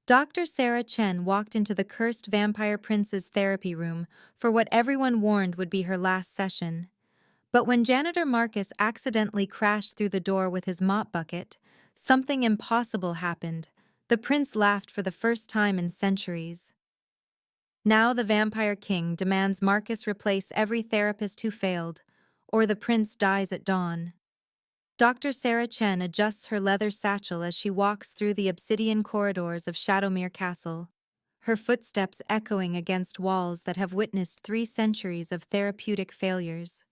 Dr. Sarah Chen walked into the cursed vampire prince's therapy room for what everyone warned would be her last session. But when janitor Marcus accidentally crashed through the door with his mop bucket, something impossible happened. The prince laughed for the first time in centuries. Now the vampire king demands Marcus replace every therapist who failed, or the prince dies at dawn. Dr. Sarah Chen adjusts her leather satchel as she walks through the obsidian corridors of Shadowmere Castle, her footsteps echoing against walls that have witnessed 3 centuries of therapeutic failures.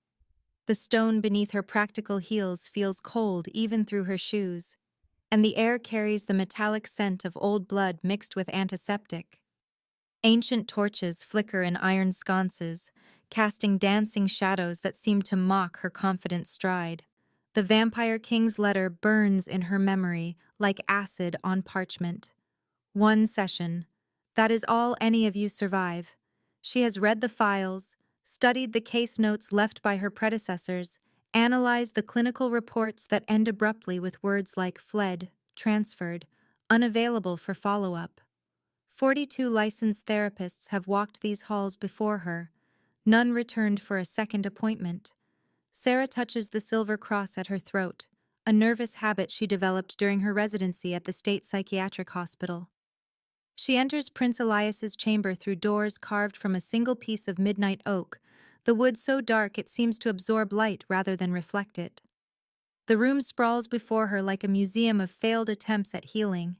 The stone beneath her practical heels feels cold even through her shoes, and the air carries the metallic scent of old blood mixed with antiseptic. Ancient torches flicker in iron sconces, casting dancing shadows that seem to mock her confident stride. The Vampire King's letter burns in her memory like acid on parchment. 1 session. That is all any of you survive. She has read the files, studied the case notes left by her predecessors, analyzed the clinical reports that end abruptly with words like fled, transferred, unavailable for follow-up. 42 licensed therapists have walked these halls before her. None returned for a second appointment. Sarah touches the silver cross at her throat, a nervous habit she developed during her residency at the state psychiatric hospital. She enters Prince Elias's chamber through doors carved from a single piece of midnight oak, the wood so dark it seems to absorb light rather than reflect it. The room sprawls before her like a museum of failed attempts at healing.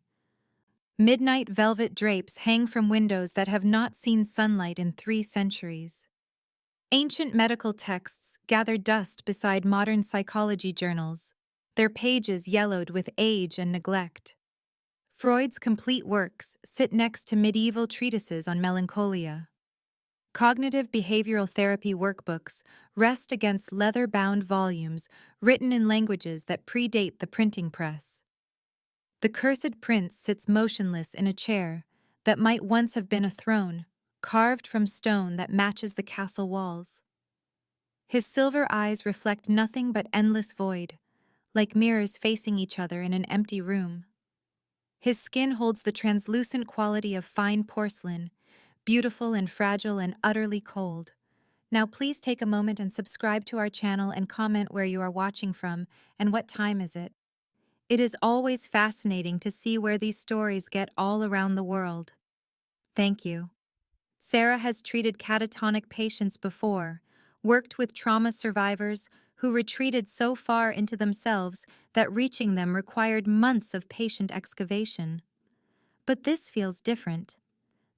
Midnight velvet drapes hang from windows that have not seen sunlight in 3 centuries. Ancient medical texts gather dust beside modern psychology journals, their pages yellowed with age and neglect. Freud's complete works sit next to medieval treatises on melancholia. Cognitive behavioral therapy workbooks rest against leather-bound volumes written in languages that predate the printing press. The cursed prince sits motionless in a chair that might once have been a throne, carved from stone that matches the castle walls. His silver eyes reflect nothing but endless void, like mirrors facing each other in an empty room. His skin holds the translucent quality of fine porcelain, beautiful and fragile and utterly cold. Now please take a moment and subscribe to our channel and comment where you are watching from and what time is it. It is always fascinating to see where these stories get all around the world. Thank you. Sarah has treated catatonic patients before, worked with trauma survivors who retreated so far into themselves that reaching them required months of patient excavation. But this feels different.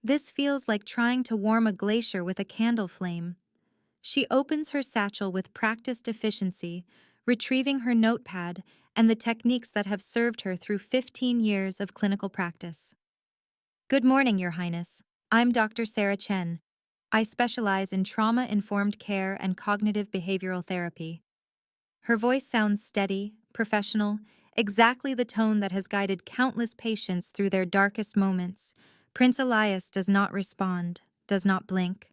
This feels like trying to warm a glacier with a candle flame. She opens her satchel with practiced efficiency, retrieving her notepad and the techniques that have served her through 15 years of clinical practice. Good morning, Your Highness. I'm Dr. Sarah Chen. I specialize in trauma-informed care and cognitive behavioral therapy. Her voice sounds steady, professional, exactly the tone that has guided countless patients through their darkest moments. Prince Elias does not respond, does not blink,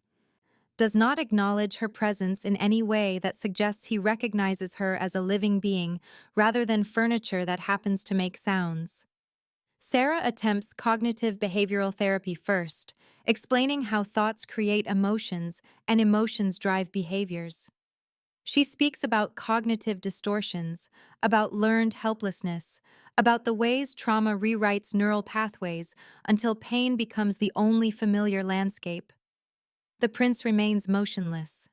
does not acknowledge her presence in any way that suggests he recognizes her as a living being rather than furniture that happens to make sounds. Sarah attempts cognitive behavioral therapy first, explaining how thoughts create emotions and emotions drive behaviors. She speaks about cognitive distortions, about learned helplessness, about the ways trauma rewrites neural pathways until pain becomes the only familiar landscape. The prince remains motionless.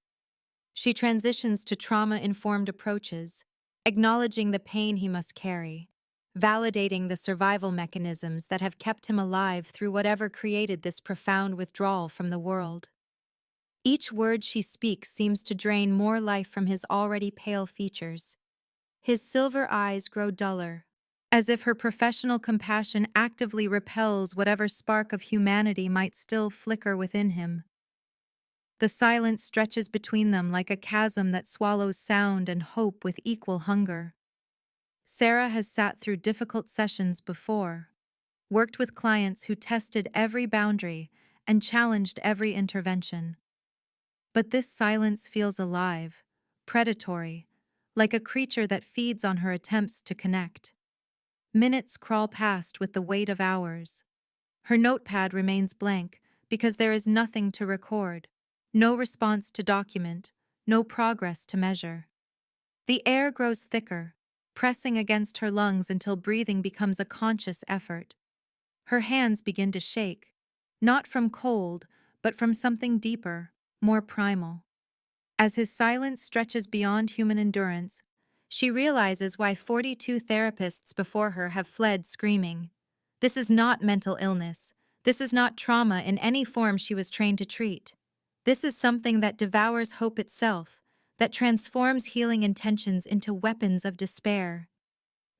She transitions to trauma-informed approaches, acknowledging the pain he must carry, validating the survival mechanisms that have kept him alive through whatever created this profound withdrawal from the world. Each word she speaks seems to drain more life from his already pale features. His silver eyes grow duller, as if her professional compassion actively repels whatever spark of humanity might still flicker within him. The silence stretches between them like a chasm that swallows sound and hope with equal hunger. Sarah has sat through difficult sessions before, worked with clients who tested every boundary and challenged every intervention. But this silence feels alive, predatory, like a creature that feeds on her attempts to connect. Minutes crawl past with the weight of hours. Her notepad remains blank because there is nothing to record, no response to document, no progress to measure. The air grows thicker, pressing against her lungs until breathing becomes a conscious effort. Her hands begin to shake, not from cold, but from something deeper, more primal. As his silence stretches beyond human endurance, she realizes why 42 therapists before her have fled screaming. This is not mental illness. This is not trauma in any form she was trained to treat. This is something that devours hope itself, that transforms healing intentions into weapons of despair.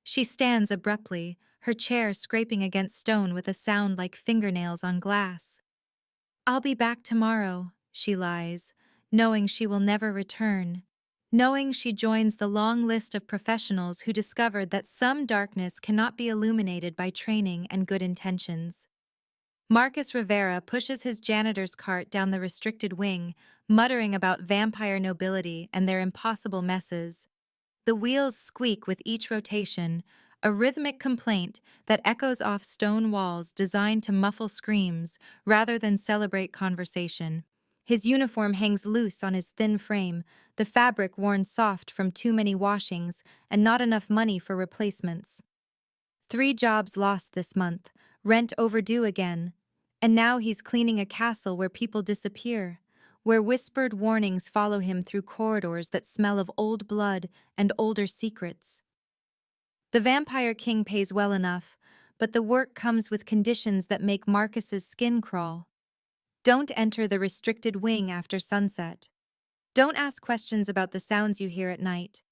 She stands abruptly, her chair scraping against stone with a sound like fingernails on glass. "I'll be back tomorrow," she lies, knowing she will never return, knowing she joins the long list of professionals who discovered that some darkness cannot be illuminated by training and good intentions. Marcus Rivera pushes his janitor's cart down the restricted wing, muttering about vampire nobility and their impossible messes. The wheels squeak with each rotation, a rhythmic complaint that echoes off stone walls designed to muffle screams rather than celebrate conversation. His uniform hangs loose on his thin frame, the fabric worn soft from too many washings and not enough money for replacements. 3 jobs lost this month, rent overdue again, and now he's cleaning a castle where people disappear, where whispered warnings follow him through corridors that smell of old blood and older secrets. The Vampire King pays well enough, but the work comes with conditions that make Marcus's skin crawl. Don't enter the restricted wing after sunset. Don't ask questions about the sounds you hear at night.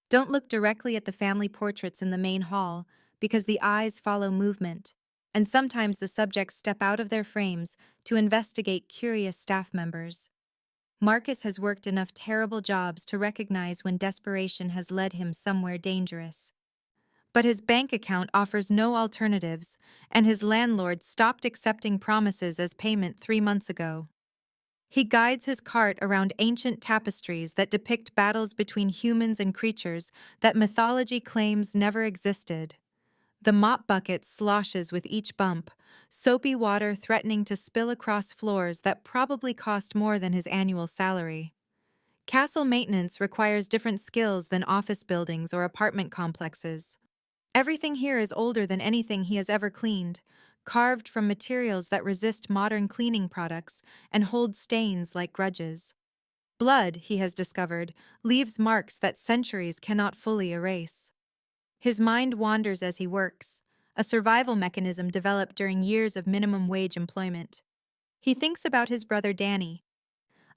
Don't look directly at the family portraits in the main hall, because the eyes follow movement, and sometimes the subjects step out of their frames to investigate curious staff members. Marcus has worked enough terrible jobs to recognize when desperation has led him somewhere dangerous. But his bank account offers no alternatives, and his landlord stopped accepting promises as payment 3 months ago. He guides his cart around ancient tapestries that depict battles between humans and creatures that mythology claims never existed. The mop bucket sloshes with each bump, soapy water threatening to spill across floors that probably cost more than his annual salary. Castle maintenance requires different skills than office buildings or apartment complexes. Everything here is older than anything he has ever cleaned, carved from materials that resist modern cleaning products and hold stains like grudges. Blood, he has discovered, leaves marks that centuries cannot fully erase. His mind wanders as he works, a survival mechanism developed during years of minimum wage employment. He thinks about his brother Danny,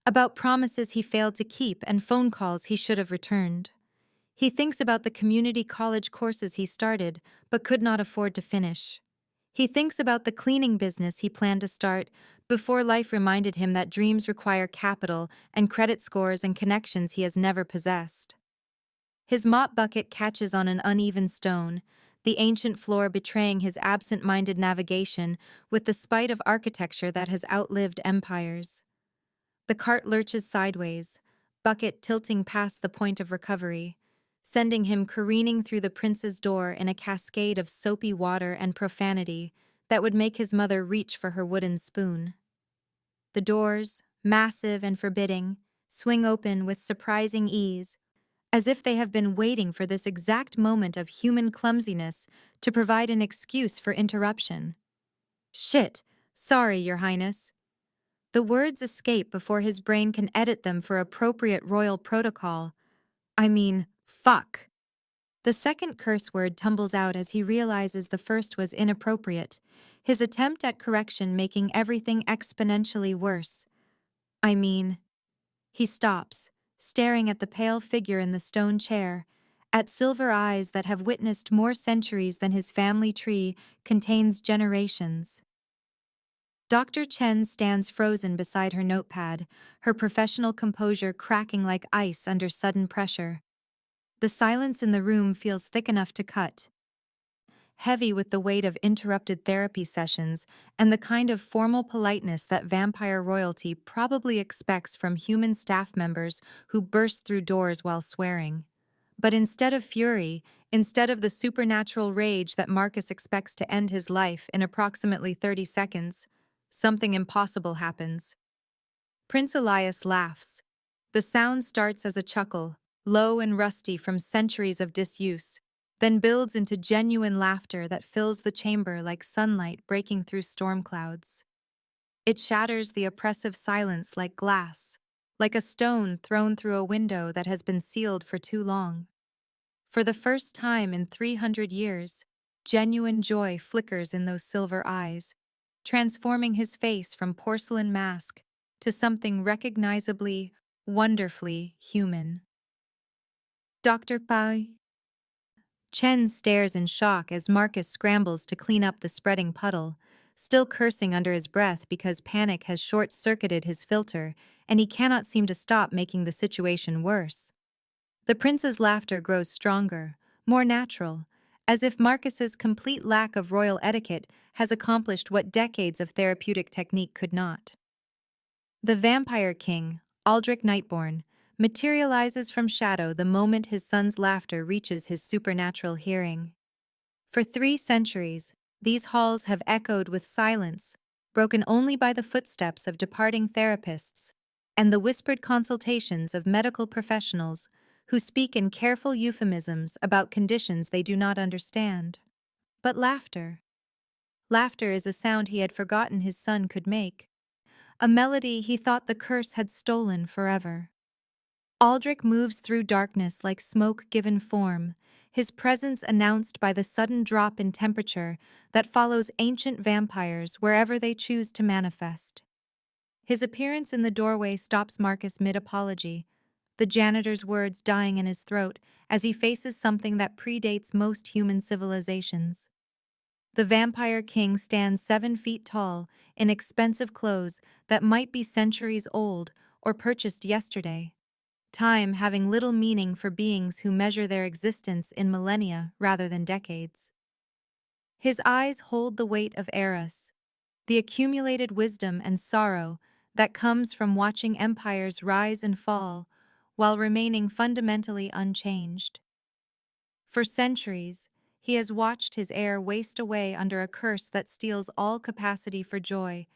about promises he failed to keep and phone calls he should have returned. He thinks about the community college courses he started but could not afford to finish. He thinks about the cleaning business he planned to start before life reminded him that dreams require capital and credit scores and connections he has never possessed. His mop bucket catches on an uneven stone, the ancient floor betraying his absent-minded navigation with the spite of architecture that has outlived empires. The cart lurches sideways, bucket tilting past the point of recovery, sending him careening through the prince's door in a cascade of soapy water and profanity that would make his mother reach for her wooden spoon. The doors, massive and forbidding, swing open with surprising ease, as if they have been waiting for this exact moment of human clumsiness to provide an excuse for interruption. "Shit, sorry, Your Highness." The words escape before his brain can edit them for appropriate royal protocol. Fuck. The second curse word tumbles out as he realizes the first was inappropriate, his attempt at correction making everything exponentially worse. He stops, staring at the pale figure in the stone chair, at silver eyes that have witnessed more centuries than his family tree contains generations. Dr. Chen stands frozen beside her notepad, her professional composure cracking like ice under sudden pressure. The silence in the room feels thick enough to cut, heavy with the weight of interrupted therapy sessions and the kind of formal politeness that vampire royalty probably expects from human staff members who burst through doors while swearing. But instead of fury, instead of the supernatural rage that Marcus expects to end his life in approximately 30 seconds, something impossible happens. Prince Elias laughs. The sound starts as a chuckle, low and rusty from centuries of disuse, then builds into genuine laughter that fills the chamber like sunlight breaking through storm clouds. It shatters the oppressive silence like glass, like a stone thrown through a window that has been sealed for too long. For the first time in 300 years, genuine joy flickers in those silver eyes, transforming his face from porcelain mask to something recognizably, wonderfully human. Dr. Pai. Chen stares in shock as Marcus scrambles to clean up the spreading puddle, still cursing under his breath because panic has short-circuited his filter and he cannot seem to stop making the situation worse. The prince's laughter grows stronger, more natural, as if Marcus's complete lack of royal etiquette has accomplished what decades of therapeutic technique could not. The Vampire King, Aldrich Nightborn, materializes from shadow the moment his son's laughter reaches his supernatural hearing. For 3 centuries, these halls have echoed with silence, broken only by the footsteps of departing therapists and the whispered consultations of medical professionals who speak in careful euphemisms about conditions they do not understand. But laughter. Laughter is a sound he had forgotten his son could make, a melody he thought the curse had stolen forever. Aldrich moves through darkness like smoke given form, his presence announced by the sudden drop in temperature that follows ancient vampires wherever they choose to manifest. His appearance in the doorway stops Marcus mid-apology, the janitor's words dying in his throat as he faces something that predates most human civilizations. The Vampire King stands 7 feet tall in expensive clothes that might be centuries old or purchased yesterday, time having little meaning for beings who measure their existence in millennia rather than decades. His eyes hold the weight of eras, the accumulated wisdom and sorrow that comes from watching empires rise and fall while remaining fundamentally unchanged. For centuries, he has watched his heir waste away under a curse that steals all capacity for joy,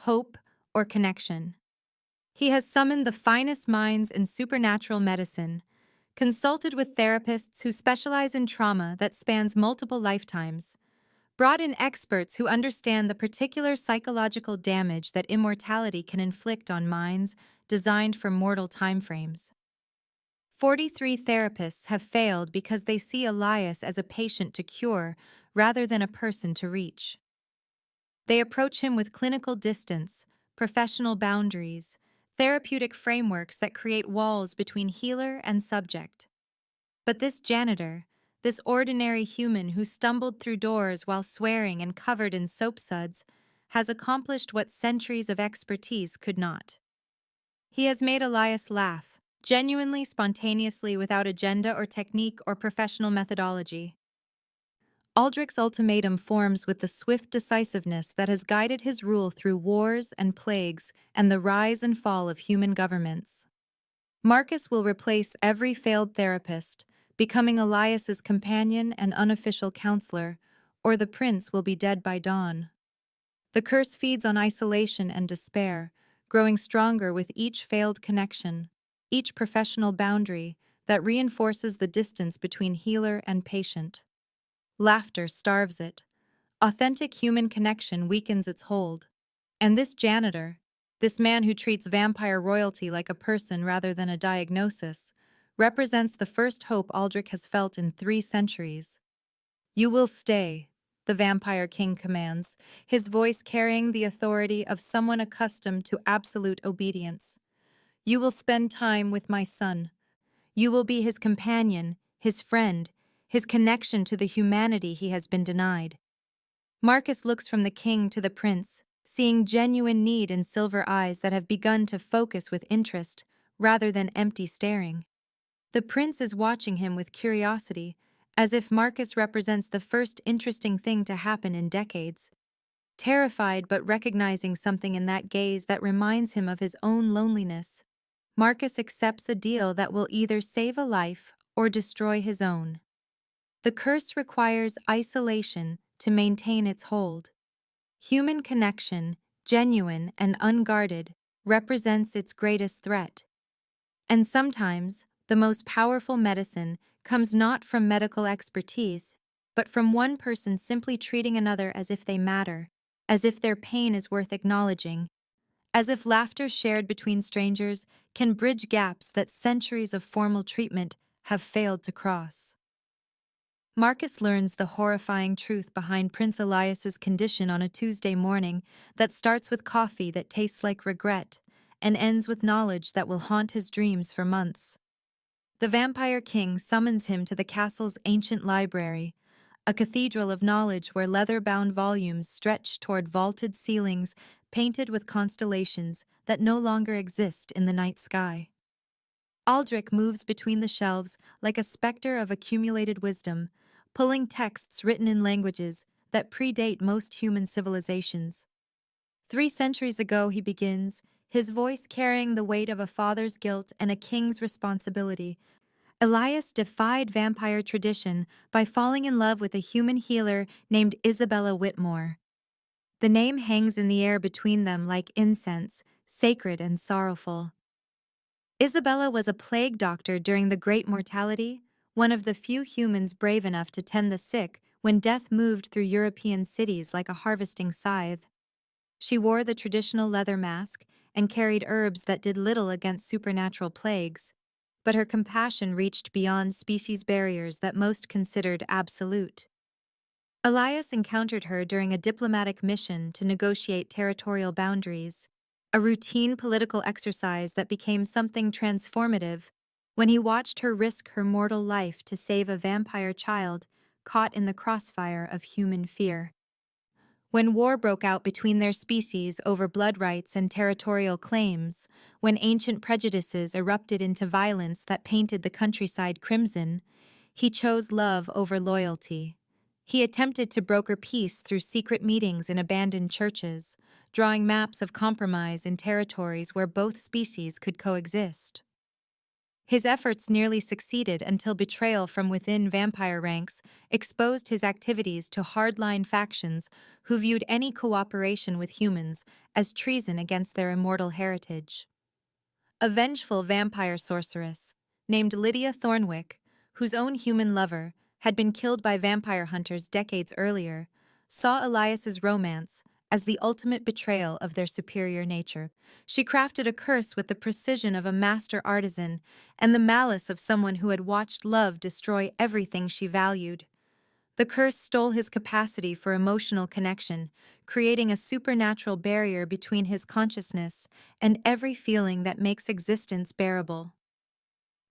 hope, or connection. He has summoned the finest minds in supernatural medicine, consulted with therapists who specialize in trauma that spans multiple lifetimes, brought in experts who understand the particular psychological damage that immortality can inflict on minds designed for mortal timeframes. 43 therapists have failed because they see Elias as a patient to cure rather than a person to reach. They approach him with clinical distance, professional boundaries, therapeutic frameworks that create walls between healer and subject. But this janitor, this ordinary human who stumbled through doors while swearing and covered in soap suds, has accomplished what centuries of expertise could not. He has made Elias laugh, genuinely, spontaneously, without agenda or technique or professional methodology. Aldrich's ultimatum forms with the swift decisiveness that has guided his rule through wars and plagues and the rise and fall of human governments. Marcus will replace every failed therapist, becoming Elias's companion and unofficial counselor, or the prince will be dead by dawn. The curse feeds on isolation and despair, growing stronger with each failed connection, each professional boundary that reinforces the distance between healer and patient. Laughter starves it. Authentic human connection weakens its hold. And this janitor, this man who treats vampire royalty like a person rather than a diagnosis, represents the first hope Aldrich has felt in 3 centuries. "You will stay," the Vampire King commands, his voice carrying the authority of someone accustomed to absolute obedience. "You will spend time with my son. You will be his companion, his friend, his connection to the humanity he has been denied." Marcus looks from the king to the prince, seeing genuine need in silver eyes that have begun to focus with interest rather than empty staring. The prince is watching him with curiosity, as if Marcus represents the first interesting thing to happen in decades. Terrified but recognizing something in that gaze that reminds him of his own loneliness, Marcus accepts a deal that will either save a life or destroy his own. The curse requires isolation to maintain its hold. Human connection, genuine and unguarded, represents its greatest threat. And sometimes, the most powerful medicine comes not from medical expertise, but from one person simply treating another as if they matter, as if their pain is worth acknowledging, as if laughter shared between strangers can bridge gaps that centuries of formal treatment have failed to cross. Marcus learns the horrifying truth behind Prince Elias's condition on a Tuesday morning that starts with coffee that tastes like regret and ends with knowledge that will haunt his dreams for months. The Vampire King summons him to the castle's ancient library, a cathedral of knowledge where leather-bound volumes stretch toward vaulted ceilings painted with constellations that no longer exist in the night sky. Aldrich moves between the shelves like a specter of accumulated wisdom, pulling texts written in languages that predate most human civilizations. 3 centuries ago, he begins, his voice carrying the weight of a father's guilt and a king's responsibility. Elias defied vampire tradition by falling in love with a human healer named Isabella Whitmore. The name hangs in the air between them like incense, sacred and sorrowful. Isabella was a plague doctor during the Great Mortality, one of the few humans brave enough to tend the sick when death moved through European cities like a harvesting scythe. She wore the traditional leather mask and carried herbs that did little against supernatural plagues, but her compassion reached beyond species barriers that most considered absolute. Elias encountered her during a diplomatic mission to negotiate territorial boundaries, a routine political exercise that became something transformative when he watched her risk her mortal life to save a vampire child caught in the crossfire of human fear. When war broke out between their species over blood rights and territorial claims, when ancient prejudices erupted into violence that painted the countryside crimson, he chose love over loyalty. He attempted to broker peace through secret meetings in abandoned churches, drawing maps of compromise in territories where both species could coexist. His efforts nearly succeeded until betrayal from within vampire ranks exposed his activities to hardline factions who viewed any cooperation with humans as treason against their immortal heritage. A vengeful vampire sorceress, named Lydia Thornwick, whose own human lover had been killed by vampire hunters decades earlier, saw Elias's romance as the ultimate betrayal of their superior nature. She crafted a curse with the precision of a master artisan and the malice of someone who had watched love destroy everything she valued. The curse stole his capacity for emotional connection, creating a supernatural barrier between his consciousness and every feeling that makes existence bearable.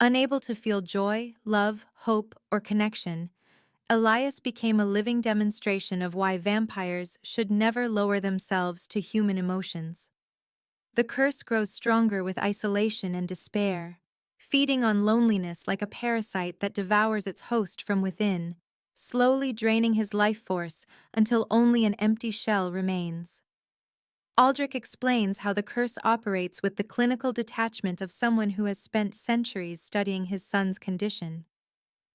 Unable to feel joy, love, hope, or connection, Elias became a living demonstration of why vampires should never lower themselves to human emotions. The curse grows stronger with isolation and despair, feeding on loneliness like a parasite that devours its host from within, slowly draining his life force until only an empty shell remains. Aldrich explains how the curse operates with the clinical detachment of someone who has spent centuries studying his son's condition.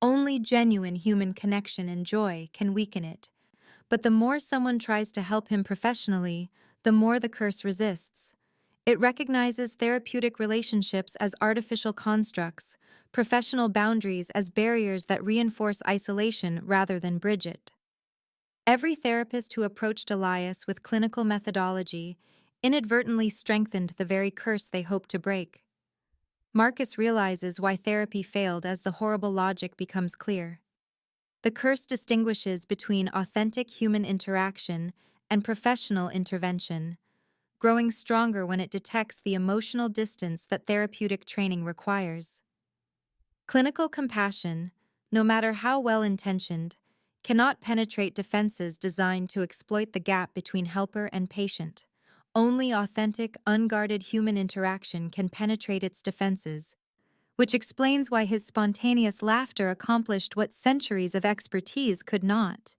Only genuine human connection and joy can weaken it, but the more someone tries to help him professionally, the more the curse resists. It recognizes therapeutic relationships as artificial constructs, professional boundaries as barriers that reinforce isolation rather than bridge it. Every therapist who approached Elias with clinical methodology inadvertently strengthened the very curse they hoped to break. Marcus realizes why therapy failed as the horrible logic becomes clear. The curse distinguishes between authentic human interaction and professional intervention, growing stronger when it detects the emotional distance that therapeutic training requires. Clinical compassion, no matter how well-intentioned, cannot penetrate defenses designed to exploit the gap between helper and patient. Only authentic, unguarded human interaction can penetrate its defenses, which explains why his spontaneous laughter accomplished what centuries of expertise could not.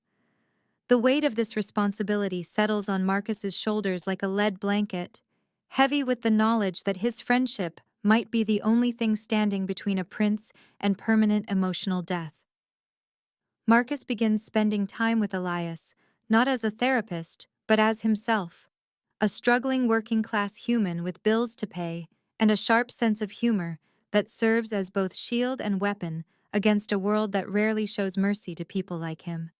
The weight of this responsibility settles on Marcus's shoulders like a lead blanket, heavy with the knowledge that his friendship might be the only thing standing between a prince and permanent emotional death. Marcus begins spending time with Elias, not as a therapist, but as himself, a struggling working-class human with bills to pay and a sharp sense of humor that serves as both shield and weapon against a world that rarely shows mercy to people like him.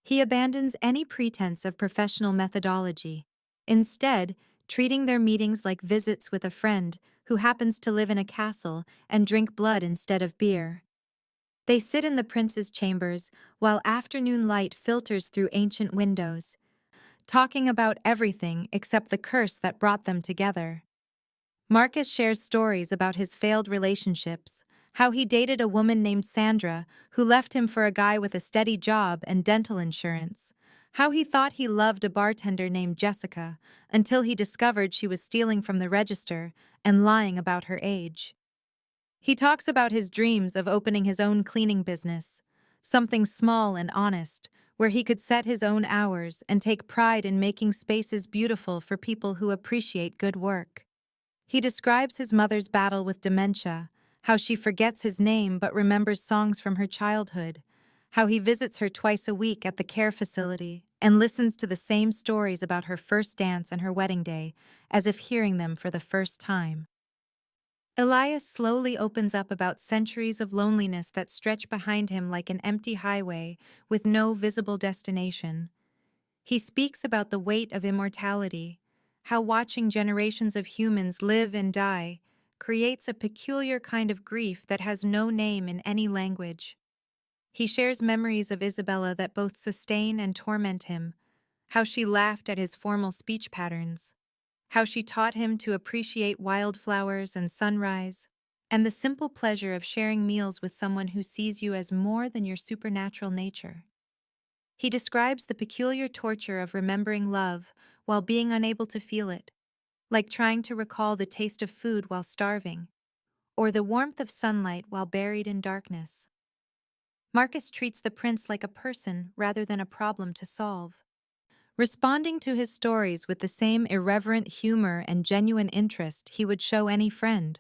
He abandons any pretense of professional methodology, instead treating their meetings like visits with a friend who happens to live in a castle and drink blood instead of beer. They sit in the prince's chambers while afternoon light filters through ancient windows, talking about everything except the curse that brought them together. Marcus shares stories about his failed relationships, how he dated a woman named Sandra who left him for a guy with a steady job and dental insurance, how he thought he loved a bartender named Jessica until he discovered she was stealing from the register and lying about her age. He talks about his dreams of opening his own cleaning business, something small and honest, where he could set his own hours and take pride in making spaces beautiful for people who appreciate good work. He describes his mother's battle with dementia, how she forgets his name but remembers songs from her childhood, how he visits her twice a week at the care facility and listens to the same stories about her first dance and her wedding day, as if hearing them for the first time. Elias slowly opens up about centuries of loneliness that stretch behind him like an empty highway with no visible destination. He speaks about the weight of immortality, how watching generations of humans live and die creates a peculiar kind of grief that has no name in any language. He shares memories of Isabella that both sustain and torment him, how she laughed at his formal speech patterns, how she taught him to appreciate wildflowers and sunrise, and the simple pleasure of sharing meals with someone who sees you as more than your supernatural nature. He describes the peculiar torture of remembering love while being unable to feel it, like trying to recall the taste of food while starving, or the warmth of sunlight while buried in darkness. Marcus treats the prince like a person rather than a problem to solve, responding to his stories with the same irreverent humor and genuine interest he would show any friend.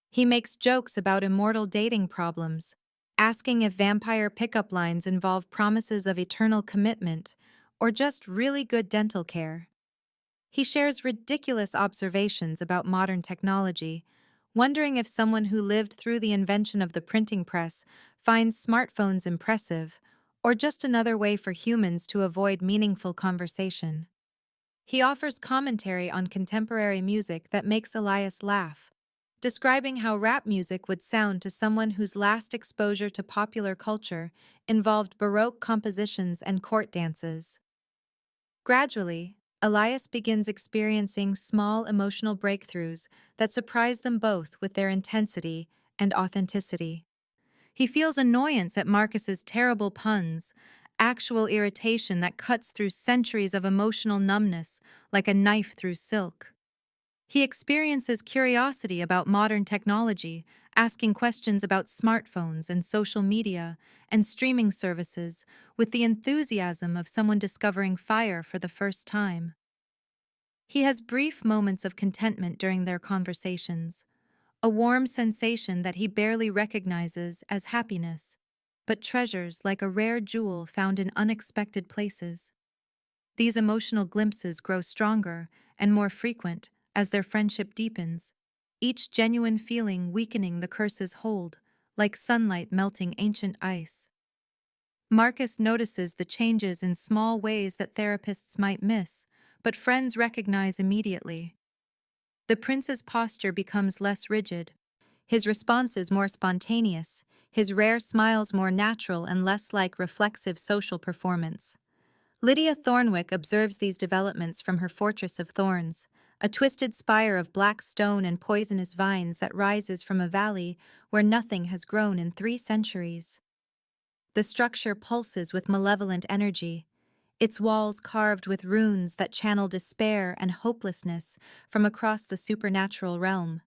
He makes jokes about immortal dating problems, asking if vampire pickup lines involve promises of eternal commitment or just really good dental care. He shares ridiculous observations about modern technology, wondering if someone who lived through the invention of the printing press finds smartphones impressive or just another way for humans to avoid meaningful conversation. He offers commentary on contemporary music that makes Elias laugh, describing how rap music would sound to someone whose last exposure to popular culture involved Baroque compositions and court dances. Gradually, Elias begins experiencing small emotional breakthroughs that surprise them both with their intensity and authenticity. He feels annoyance at Marcus's terrible puns, actual irritation that cuts through centuries of emotional numbness like a knife through silk. He experiences curiosity about modern technology, asking questions about smartphones and social media and streaming services with the enthusiasm of someone discovering fire for the first time. He has brief moments of contentment during their conversations, a warm sensation that he barely recognizes as happiness, but treasures like a rare jewel found in unexpected places. These emotional glimpses grow stronger and more frequent as their friendship deepens, each genuine feeling weakening the curse's hold, like sunlight melting ancient ice. Marcus notices the changes in small ways that therapists might miss, but friends recognize immediately. The prince's posture becomes less rigid, his responses more spontaneous, his rare smiles more natural and less like reflexive social performance. Lydia Thornwick observes these developments from her Fortress of Thorns, a twisted spire of black stone and poisonous vines that rises from a valley where nothing has grown in 3 centuries. The structure pulses with malevolent energy, its walls carved with runes that channel despair and hopelessness from across the supernatural realm.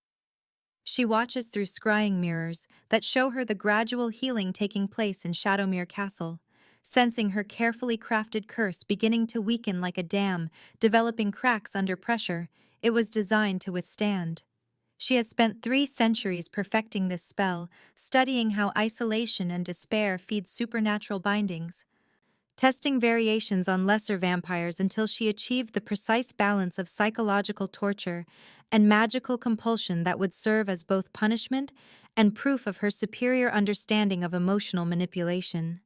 She watches through scrying mirrors that show her the gradual healing taking place in Shadowmere Castle, sensing her carefully crafted curse beginning to weaken like a dam, developing cracks under pressure it was designed to withstand. She has spent 3 centuries perfecting this spell, studying how isolation and despair feed supernatural bindings, testing variations on lesser vampires until she achieved the precise balance of psychological torture and magical compulsion that would serve as both punishment and proof of her superior understanding of emotional manipulation.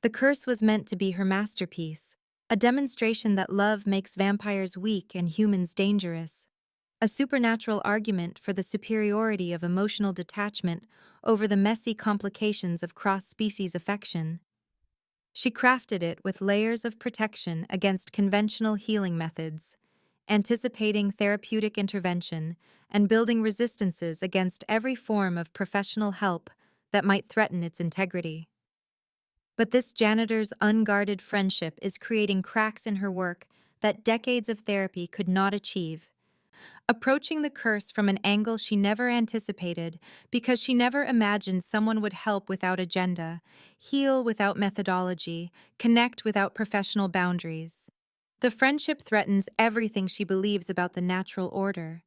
The curse was meant to be her masterpiece, a demonstration that love makes vampires weak and humans dangerous, a supernatural argument for the superiority of emotional detachment over the messy complications of cross-species affection. She crafted it with layers of protection against conventional healing methods, anticipating therapeutic intervention and building resistances against every form of professional help that might threaten its integrity. But this janitor's unguarded friendship is creating cracks in her work that decades of therapy could not achieve, approaching the curse from an angle she never anticipated because she never imagined someone would help without agenda, heal without methodology, connect without professional boundaries. The friendship threatens everything she believes about the natural order,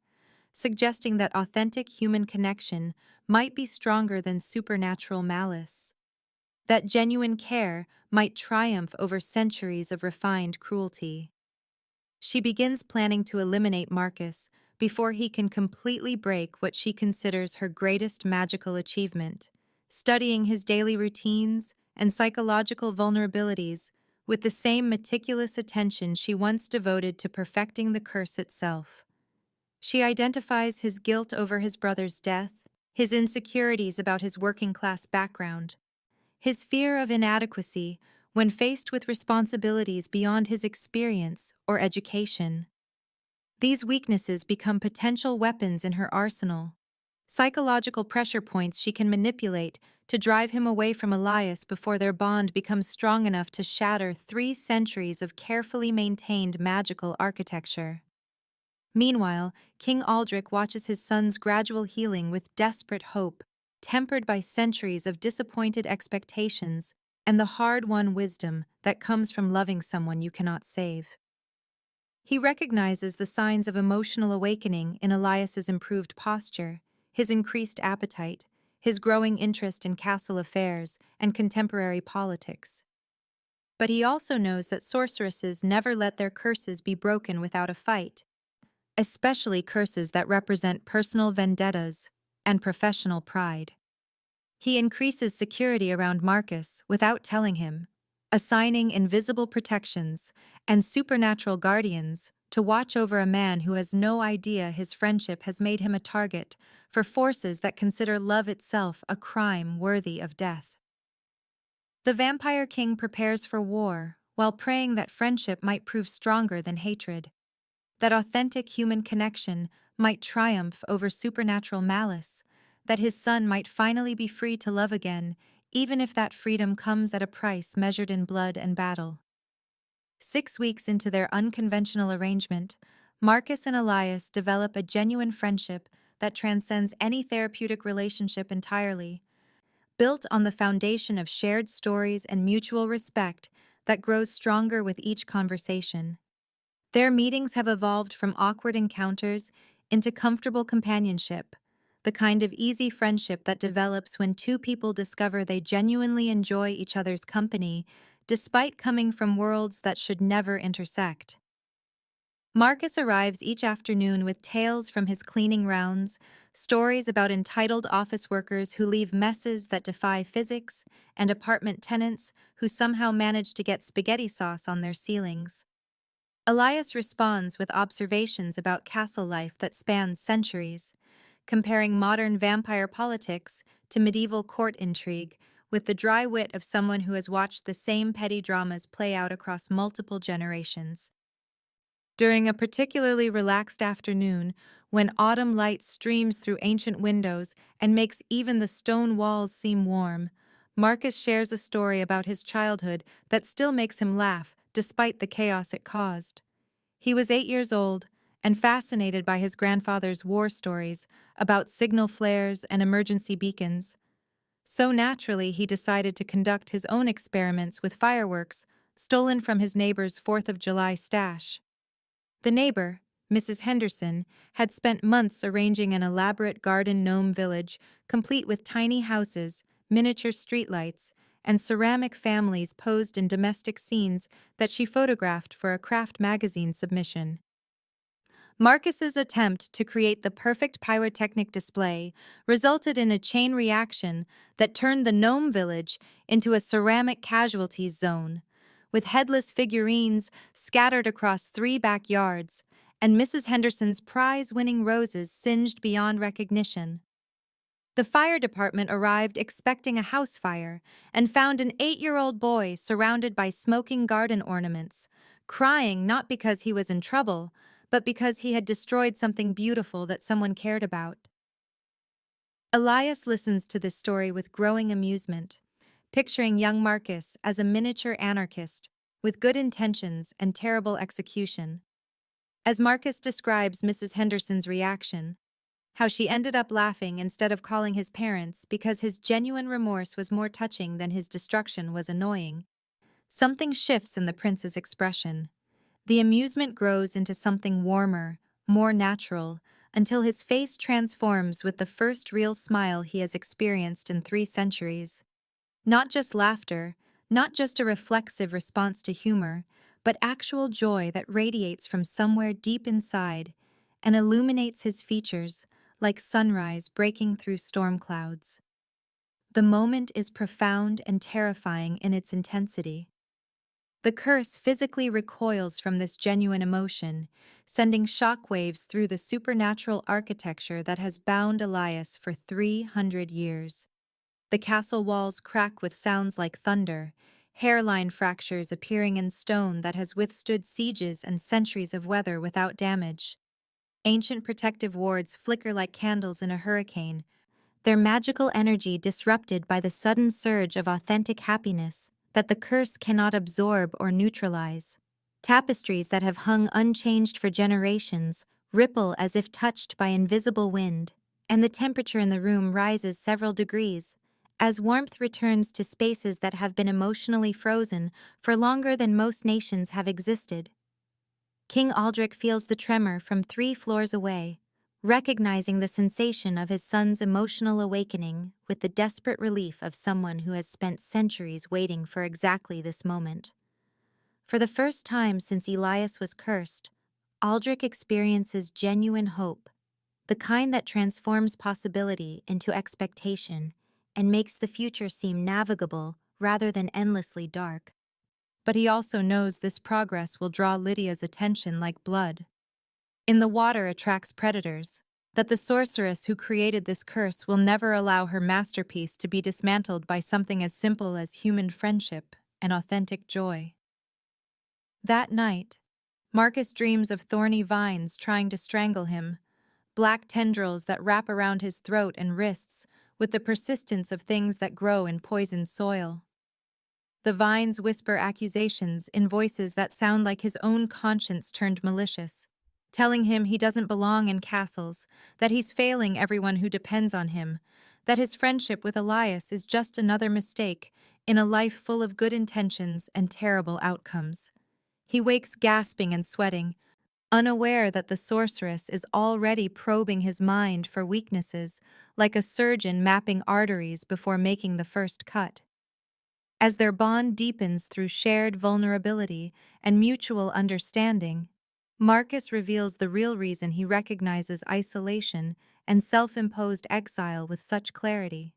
suggesting that authentic human connection might be stronger than supernatural malice, that genuine care might triumph over centuries of refined cruelty. She begins planning to eliminate Marcus before he can completely break what she considers her greatest magical achievement, studying his daily routines and psychological vulnerabilities with the same meticulous attention she once devoted to perfecting the curse itself. She identifies his guilt over his brother's death, his insecurities about his working-class background, his fear of inadequacy when faced with responsibilities beyond his experience or education. These weaknesses become potential weapons in her arsenal, psychological pressure points she can manipulate to drive him away from Elias before their bond becomes strong enough to shatter 3 centuries of carefully maintained magical architecture. Meanwhile, King Aldrich watches his son's gradual healing with desperate hope, tempered by centuries of disappointed expectations and the hard-won wisdom that comes from loving someone you cannot save. He recognizes the signs of emotional awakening in Elias's improved posture, his increased appetite, his growing interest in castle affairs and contemporary politics. But he also knows that sorceresses never let their curses be broken without a fight, especially curses that represent personal vendettas and professional pride. He increases security around Marcus without telling him, assigning invisible protections and supernatural guardians to watch over a man who has no idea his friendship has made him a target for forces that consider love itself a crime worthy of death. The Vampire King prepares for war while praying that friendship might prove stronger than hatred, that authentic human connection might triumph over supernatural malice, that his son might finally be free to love again, even if that freedom comes at a price measured in blood and battle. 6 weeks into their unconventional arrangement, Marcus and Elias develop a genuine friendship that transcends any therapeutic relationship entirely, built on the foundation of shared stories and mutual respect that grows stronger with each conversation. Their meetings have evolved from awkward encounters into comfortable companionship, the kind of easy friendship that develops when two people discover they genuinely enjoy each other's company, despite coming from worlds that should never intersect. Marcus arrives each afternoon with tales from his cleaning rounds, stories about entitled office workers who leave messes that defy physics, and apartment tenants who somehow manage to get spaghetti sauce on their ceilings. Elias responds with observations about castle life that spans centuries, comparing modern vampire politics to medieval court intrigue with the dry wit of someone who has watched the same petty dramas play out across multiple generations. During a particularly relaxed afternoon, when autumn light streams through ancient windows and makes even the stone walls seem warm, Marcus shares a story about his childhood that still makes him laugh despite the chaos it caused. He was 8 years old and fascinated by his grandfather's war stories about signal flares and emergency beacons. So naturally, he decided to conduct his own experiments with fireworks stolen from his neighbor's 4th of July stash. The neighbor, Mrs. Henderson had spent months arranging an elaborate garden gnome village, complete with tiny houses, miniature streetlights, and ceramic families posed in domestic scenes that she photographed for a craft magazine submission. Marcus's attempt to create the perfect pyrotechnic display resulted in a chain reaction that turned the gnome village into a ceramic casualties zone, with headless figurines scattered across 3 backyards and Mrs. Henderson's prize-winning roses singed beyond recognition. The fire department arrived expecting a house fire and found an 8-year-old boy surrounded by smoking garden ornaments, crying not because he was in trouble, but because he had destroyed something beautiful that someone cared about. Elias listens to this story with growing amusement, picturing young Marcus as a miniature anarchist with good intentions and terrible execution. As Marcus describes Mrs. Henderson's reaction, how she ended up laughing instead of calling his parents because his genuine remorse was more touching than his destruction was annoying, something shifts in the prince's expression. The amusement grows into something warmer, more natural, until his face transforms with the first real smile he has experienced in 3 centuries. Not just laughter, not just a reflexive response to humor, but actual joy that radiates from somewhere deep inside and illuminates his features like sunrise breaking through storm clouds. The moment is profound and terrifying in its intensity. The curse physically recoils from this genuine emotion, sending shockwaves through the supernatural architecture that has bound Elias for 300 years. The castle walls crack with sounds like thunder, hairline fractures appearing in stone that has withstood sieges and centuries of weather without damage. Ancient protective wards flicker like candles in a hurricane, their magical energy disrupted by the sudden surge of authentic happiness that the curse cannot absorb or neutralize. Tapestries that have hung unchanged for generations ripple as if touched by invisible wind, and the temperature in the room rises several degrees as warmth returns to spaces that have been emotionally frozen for longer than most nations have existed. King Aldrich feels the tremor from 3 floors away, recognizing the sensation of his son's emotional awakening with the desperate relief of someone who has spent centuries waiting for exactly this moment. For the first time since Elias was cursed, Aldrich experiences genuine hope, the kind that transforms possibility into expectation and makes the future seem navigable rather than endlessly dark. But he also knows this progress will draw Lydia's attention like blood. In the water attracts predators, that the sorceress who created this curse will never allow her masterpiece to be dismantled by something as simple as human friendship and authentic joy. That night, Marcus dreams of thorny vines trying to strangle him, black tendrils that wrap around his throat and wrists with the persistence of things that grow in poisoned soil. The vines whisper accusations in voices that sound like his own conscience turned malicious, telling him he doesn't belong in castles, that he's failing everyone who depends on him, that his friendship with Elias is just another mistake in a life full of good intentions and terrible outcomes. He wakes gasping and sweating, unaware that the sorceress is already probing his mind for weaknesses, like a surgeon mapping arteries before making the first cut. As their bond deepens through shared vulnerability and mutual understanding, Marcus reveals the real reason he recognizes isolation and self-imposed exile with such clarity.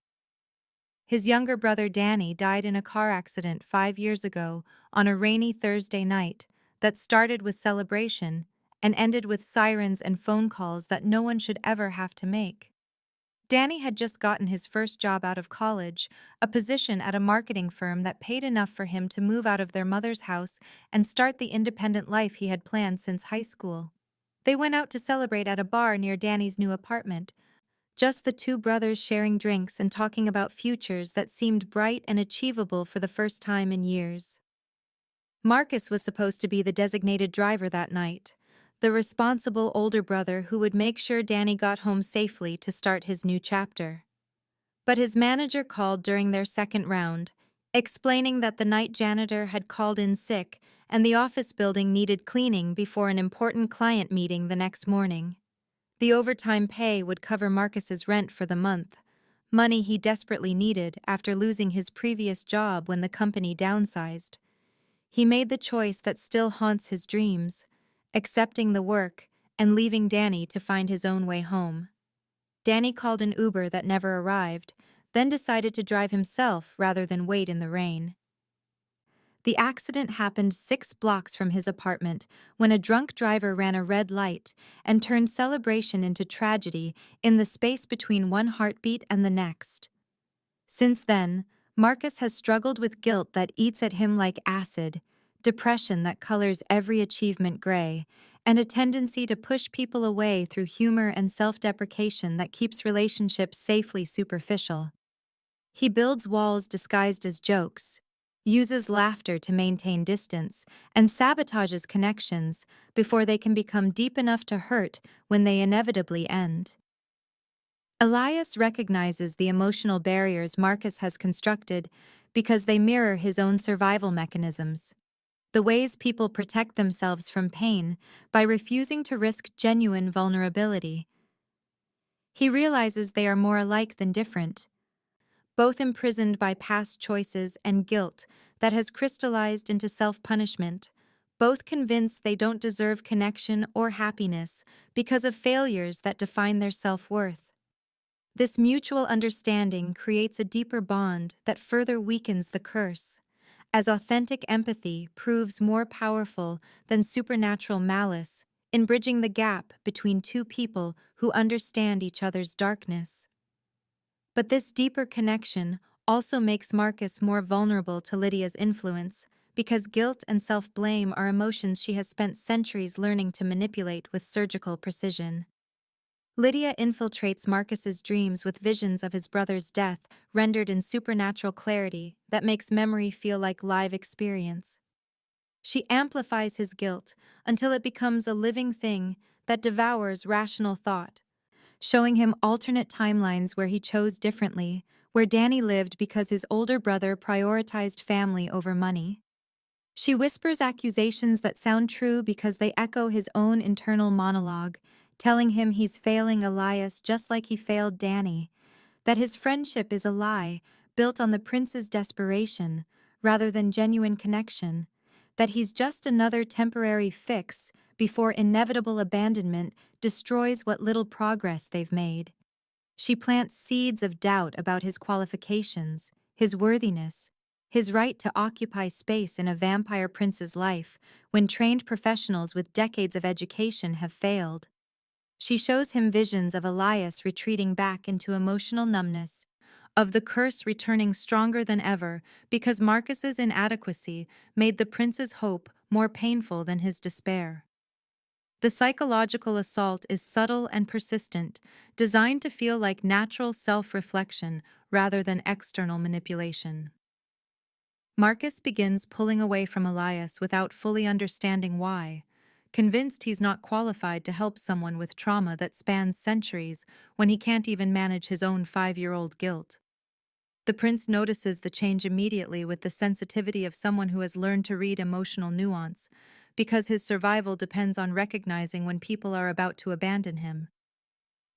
His younger brother Danny died in a car accident 5 years ago on a rainy Thursday night that started with celebration and ended with sirens and phone calls that no one should ever have to make. Danny had just gotten his first job out of college, a position at a marketing firm that paid enough for him to move out of their mother's house and start the independent life he had planned since high school. They went out to celebrate at a bar near Danny's new apartment, just the 2 brothers sharing drinks and talking about futures that seemed bright and achievable for the first time in years. Marcus was supposed to be the designated driver that night, the responsible older brother who would make sure Danny got home safely to start his new chapter. But his manager called during their second round, explaining that the night janitor had called in sick and the office building needed cleaning before an important client meeting the next morning. The overtime pay would cover Marcus's rent for the month, money he desperately needed after losing his previous job when the company downsized. He made the choice that still haunts his dreams, accepting the work and leaving Danny to find his own way home. Danny called an Uber that never arrived, then decided to drive himself rather than wait in the rain. The accident happened 6 blocks from his apartment when a drunk driver ran a red light and turned celebration into tragedy in the space between one heartbeat and the next. Since then, Marcus has struggled with guilt that eats at him like acid, depression that colors every achievement gray, and a tendency to push people away through humor and self-deprecation that keeps relationships safely superficial. He builds walls disguised as jokes, uses laughter to maintain distance, and sabotages connections before they can become deep enough to hurt when they inevitably end. Elias recognizes the emotional barriers Marcus has constructed because they mirror his own survival mechanisms, the ways people protect themselves from pain by refusing to risk genuine vulnerability. He realizes they are more alike than different, both imprisoned by past choices and guilt that has crystallized into self-punishment, both convinced they don't deserve connection or happiness because of failures that define their self-worth. This mutual understanding creates a deeper bond that further weakens the curse, as authentic empathy proves more powerful than supernatural malice in bridging the gap between two people who understand each other's darkness. But this deeper connection also makes Marcus more vulnerable to Lydia's influence, because guilt and self-blame are emotions she has spent centuries learning to manipulate with surgical precision. Lydia infiltrates Marcus's dreams with visions of his brother's death, rendered in supernatural clarity that makes memory feel like live experience. She amplifies his guilt until it becomes a living thing that devours rational thought, showing him alternate timelines where he chose differently, where Danny lived because his older brother prioritized family over money. She whispers accusations that sound true because they echo his own internal monologue, telling him he's failing Elias just like he failed Danny, that his friendship is a lie built on the prince's desperation rather than genuine connection, that he's just another temporary fix before inevitable abandonment destroys what little progress they've made. She plants seeds of doubt about his qualifications, his worthiness, his right to occupy space in a vampire prince's life when trained professionals with decades of education have failed. She shows him visions of Elias retreating back into emotional numbness, of the curse returning stronger than ever because Marcus's inadequacy made the prince's hope more painful than his despair. The psychological assault is subtle and persistent, designed to feel like natural self-reflection rather than external manipulation. Marcus begins pulling away from Elias without fully understanding why, convinced he's not qualified to help someone with trauma that spans centuries when he can't even manage his own 5-year-old guilt. The prince notices the change immediately with the sensitivity of someone who has learned to read emotional nuance, because his survival depends on recognizing when people are about to abandon him.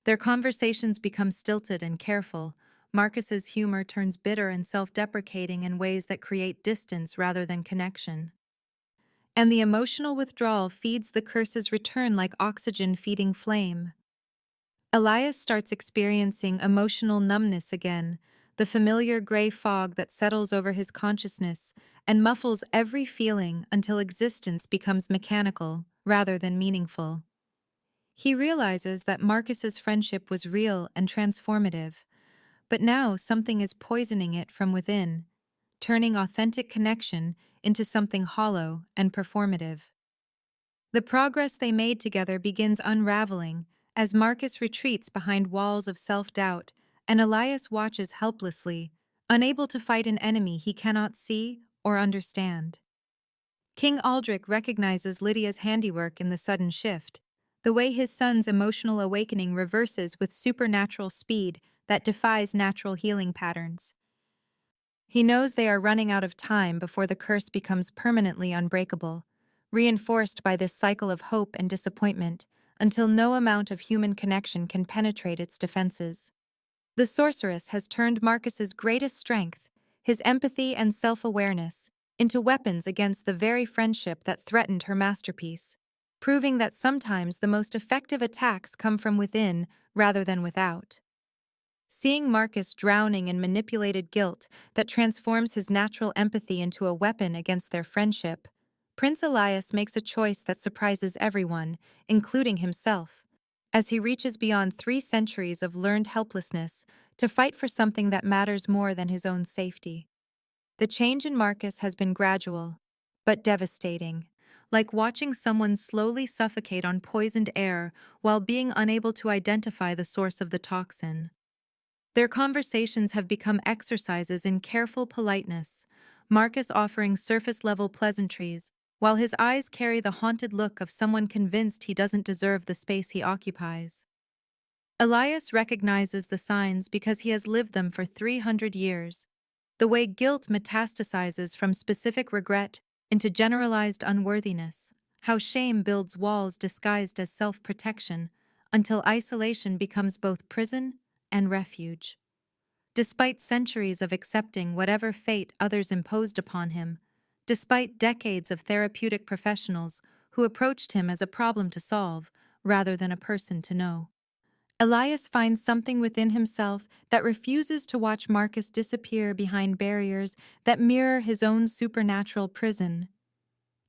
Their conversations become stilted and careful. Marcus's humor turns bitter and self-deprecating in ways that create distance rather than connection. And the emotional withdrawal feeds the curse's return like oxygen feeding flame. Elias starts experiencing emotional numbness again, the familiar gray fog that settles over his consciousness and muffles every feeling until existence becomes mechanical rather than meaningful. He realizes that Marcus's friendship was real and transformative, but now something is poisoning it from within, turning authentic connection into something hollow and performative. The progress they made together begins unraveling as Marcus retreats behind walls of self-doubt and Elias watches helplessly, unable to fight an enemy he cannot see or understand. King Aldrich recognizes Lydia's handiwork in the sudden shift, the way his son's emotional awakening reverses with supernatural speed that defies natural healing patterns. He knows they are running out of time before the curse becomes permanently unbreakable, reinforced by this cycle of hope and disappointment until no amount of human connection can penetrate its defenses. The sorceress has turned Marcus's greatest strength, his empathy and self-awareness, into weapons against the very friendship that threatened her masterpiece, proving that sometimes the most effective attacks come from within rather than without. Seeing Marcus drowning in manipulated guilt that transforms his natural empathy into a weapon against their friendship, Prince Elias makes a choice that surprises everyone, including himself, as he reaches beyond 3 centuries of learned helplessness to fight for something that matters more than his own safety. The change in Marcus has been gradual, but devastating, like watching someone slowly suffocate on poisoned air while being unable to identify the source of the toxin. Their conversations have become exercises in careful politeness, Marcus offering surface-level pleasantries, while his eyes carry the haunted look of someone convinced he doesn't deserve the space he occupies. Elias recognizes the signs because he has lived them for 300 years, the way guilt metastasizes from specific regret into generalized unworthiness, how shame builds walls disguised as self-protection, until isolation becomes both prison and refuge. Despite centuries of accepting whatever fate others imposed upon him, despite decades of therapeutic professionals who approached him as a problem to solve rather than a person to know, Elias finds something within himself that refuses to watch Marcus disappear behind barriers that mirror his own supernatural prison.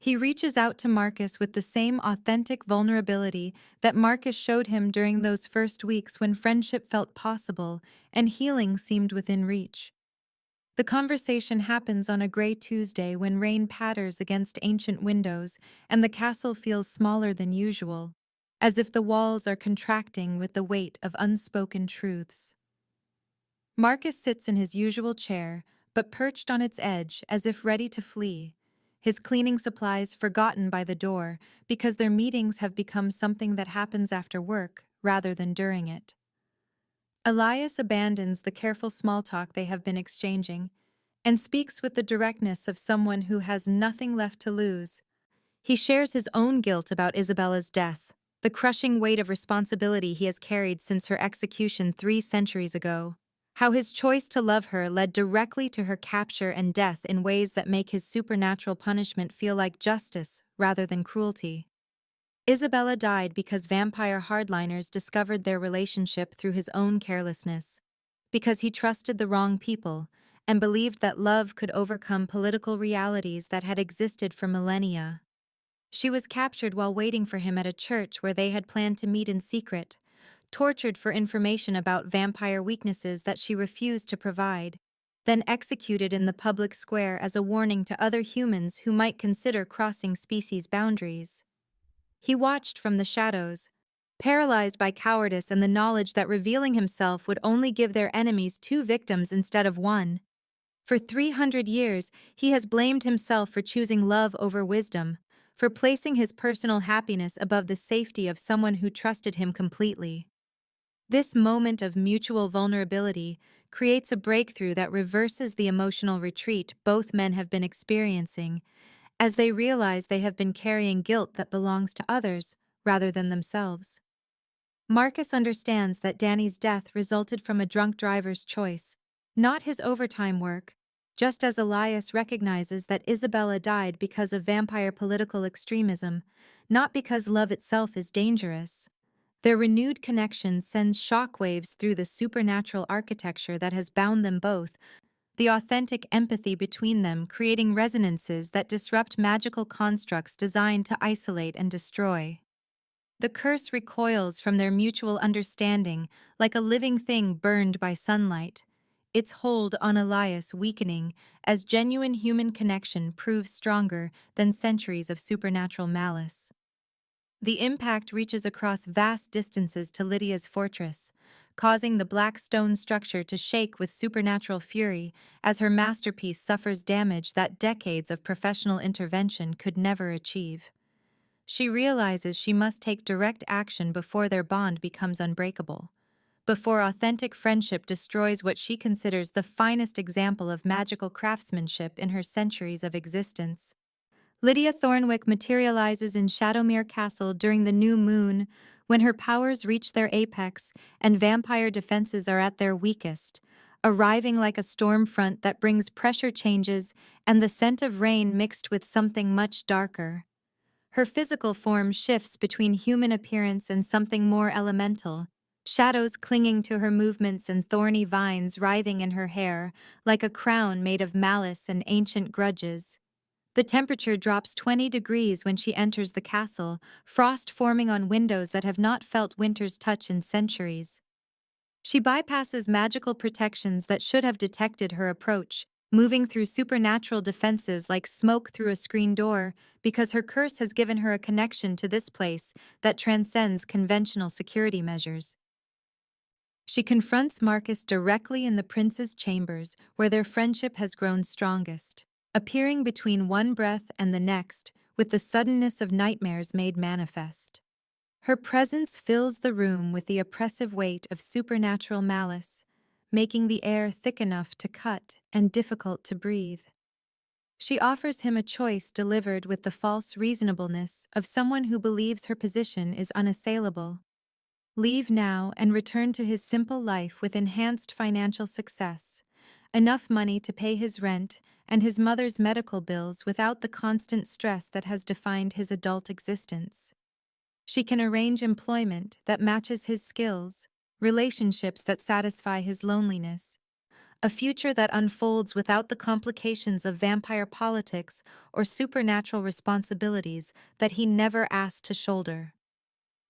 He reaches out to Marcus with the same authentic vulnerability that Marcus showed him during those first weeks when friendship felt possible and healing seemed within reach. The conversation happens on a gray Tuesday when rain patters against ancient windows and the castle feels smaller than usual, as if the walls are contracting with the weight of unspoken truths. Marcus sits in his usual chair, but perched on its edge as if ready to flee, his cleaning supplies forgotten by the door because their meetings have become something that happens after work rather than during it. Elias abandons the careful small talk they have been exchanging and speaks with the directness of someone who has nothing left to lose. He shares his own guilt about Isabella's death, the crushing weight of responsibility he has carried since her execution 3 centuries ago. How his choice to love her led directly to her capture and death in ways that make his supernatural punishment feel like justice rather than cruelty. Isabella died because vampire hardliners discovered their relationship through his own carelessness, because he trusted the wrong people and believed that love could overcome political realities that had existed for millennia. She was captured while waiting for him at a church where they had planned to meet in secret, tortured for information about vampire weaknesses that she refused to provide, then executed in the public square as a warning to other humans who might consider crossing species boundaries. He watched from the shadows, paralyzed by cowardice and the knowledge that revealing himself would only give their enemies 2 victims instead of 1. For 300 years, he has blamed himself for choosing love over wisdom, for placing his personal happiness above the safety of someone who trusted him completely. This moment of mutual vulnerability creates a breakthrough that reverses the emotional retreat both men have been experiencing, as they realize they have been carrying guilt that belongs to others rather than themselves. Marcus understands that Danny's death resulted from a drunk driver's choice, not his overtime work, just as Elias recognizes that Isabella died because of vampire political extremism, not because love itself is dangerous. Their renewed connection sends shockwaves through the supernatural architecture that has bound them both, the authentic empathy between them creating resonances that disrupt magical constructs designed to isolate and destroy. The curse recoils from their mutual understanding like a living thing burned by sunlight, its hold on Elias weakening as genuine human connection proves stronger than centuries of supernatural malice. The impact reaches across vast distances to Lydia's fortress, causing the black stone structure to shake with supernatural fury as her masterpiece suffers damage that decades of professional intervention could never achieve. She realizes she must take direct action before their bond becomes unbreakable. before authentic friendship destroys what she considers the finest example of magical craftsmanship in her centuries of existence. Lydia Thornwick materializes in Shadowmere Castle during the new moon, when her powers reach their apex and vampire defenses are at their weakest, arriving like a storm front that brings pressure changes and the scent of rain mixed with something much darker. Her physical form shifts between human appearance and something more elemental, shadows clinging to her movements and thorny vines writhing in her hair, like a crown made of malice and ancient grudges. The temperature drops 20 degrees when she enters the castle, frost forming on windows that have not felt winter's touch in centuries. She bypasses magical protections that should have detected her approach, moving through supernatural defenses like smoke through a screen door, because her curse has given her a connection to this place that transcends conventional security measures. She confronts Marcus directly in the prince's chambers, where their friendship has grown strongest, appearing between one breath and the next, with the suddenness of nightmares made manifest. Her presence fills the room with the oppressive weight of supernatural malice, making the air thick enough to cut and difficult to breathe. She offers him a choice delivered with the false reasonableness of someone who believes her position is unassailable. Leave now and return to his simple life with enhanced financial success, enough money to pay his rent and his mother's medical bills without the constant stress that has defined his adult existence. She can arrange employment that matches his skills, relationships that satisfy his loneliness, a future that unfolds without the complications of vampire politics or supernatural responsibilities that he never asked to shoulder.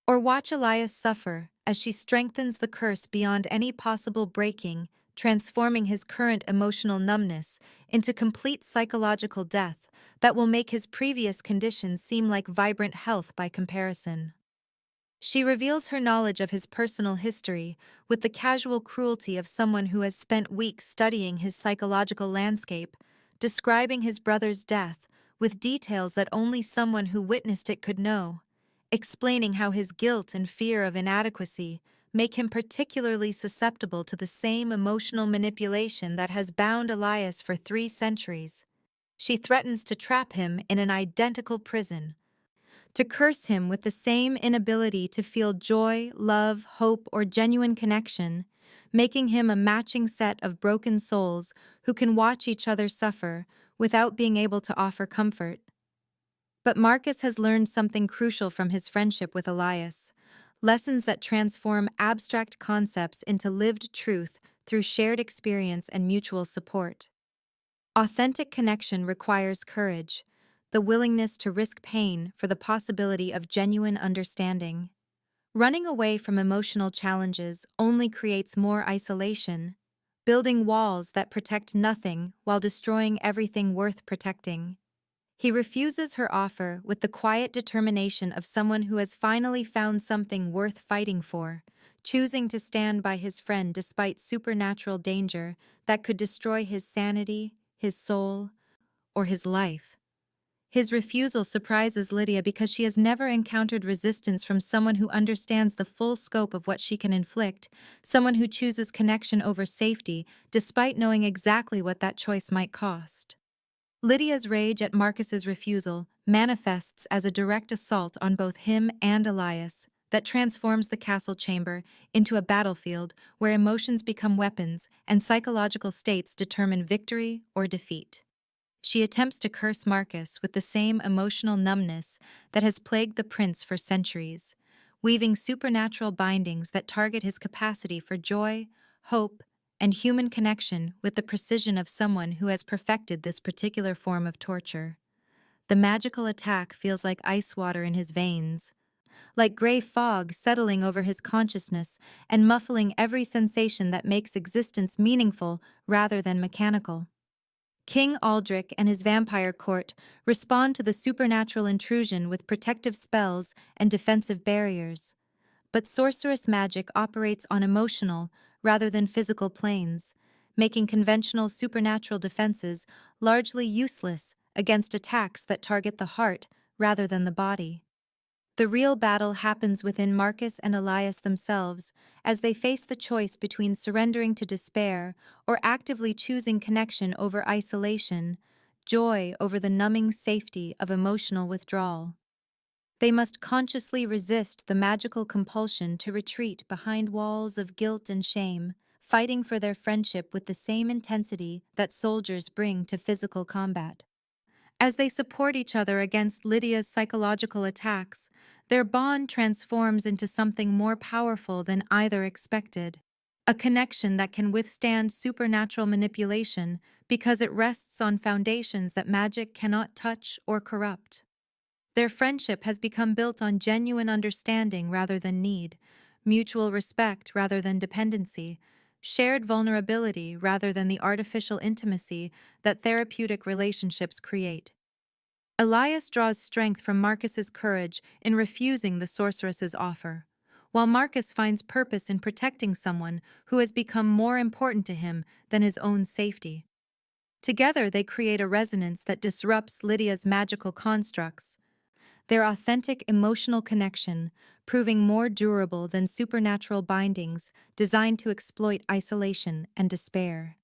Or watch Elias suffer as she strengthens the curse beyond any possible breaking, transforming his current emotional numbness into complete psychological death that will make his previous conditions seem like vibrant health by comparison. She reveals her knowledge of his personal history with the casual cruelty of someone who has spent weeks studying his psychological landscape, describing his brother's death with details that only someone who witnessed it could know, explaining how his guilt and fear of inadequacy make him particularly susceptible to the same emotional manipulation that has bound Elias for 3 centuries. She threatens to trap him in an identical prison, to curse him with the same inability to feel joy, love, hope, or genuine connection, making him a matching set of broken souls who can watch each other suffer without being able to offer comfort. But Marcus has learned something crucial from his friendship with Elias, lessons that transform abstract concepts into lived truth through shared experience and mutual support. Authentic connection requires courage, the willingness to risk pain for the possibility of genuine understanding. Running away from emotional challenges only creates more isolation, building walls that protect nothing while destroying everything worth protecting. He refuses her offer with the quiet determination of someone who has finally found something worth fighting for, choosing to stand by his friend despite supernatural danger that could destroy his sanity, his soul, or his life. His refusal surprises Lydia because she has never encountered resistance from someone who understands the full scope of what she can inflict, someone who chooses connection over safety despite knowing exactly what that choice might cost. Lydia's rage at Marcus's refusal manifests as a direct assault on both him and Elias that transforms the castle chamber into a battlefield where emotions become weapons and psychological states determine victory or defeat. She attempts to curse Marcus with the same emotional numbness that has plagued the prince for centuries, weaving supernatural bindings that target his capacity for joy, hope, and human connection with the precision of someone who has perfected this particular form of torture. The magical attack feels like ice water in his veins, like gray fog settling over his consciousness and muffling every sensation that makes existence meaningful rather than mechanical. King Aldrich and his vampire court respond to the supernatural intrusion with protective spells and defensive barriers, but sorceress magic operates on emotional rather than physical planes, making conventional supernatural defenses largely useless against attacks that target the heart rather than the body. The real battle happens within Marcus and Elias themselves as they face the choice between surrendering to despair or actively choosing connection over isolation, joy over the numbing safety of emotional withdrawal. They must consciously resist the magical compulsion to retreat behind walls of guilt and shame, fighting for their friendship with the same intensity that soldiers bring to physical combat. As they support each other against Lydia's psychological attacks, their bond transforms into something more powerful than either expected. A connection that can withstand supernatural manipulation because it rests on foundations that magic cannot touch or corrupt. Their friendship has become built on genuine understanding rather than need, mutual respect rather than dependency, shared vulnerability rather than the artificial intimacy that therapeutic relationships create. Elias draws strength from Marcus's courage in refusing the sorceress's offer, while Marcus finds purpose in protecting someone who has become more important to him than his own safety. Together they create a resonance that disrupts Lydia's magical constructs, their authentic emotional connection proving more durable than supernatural bindings designed to exploit isolation and despair.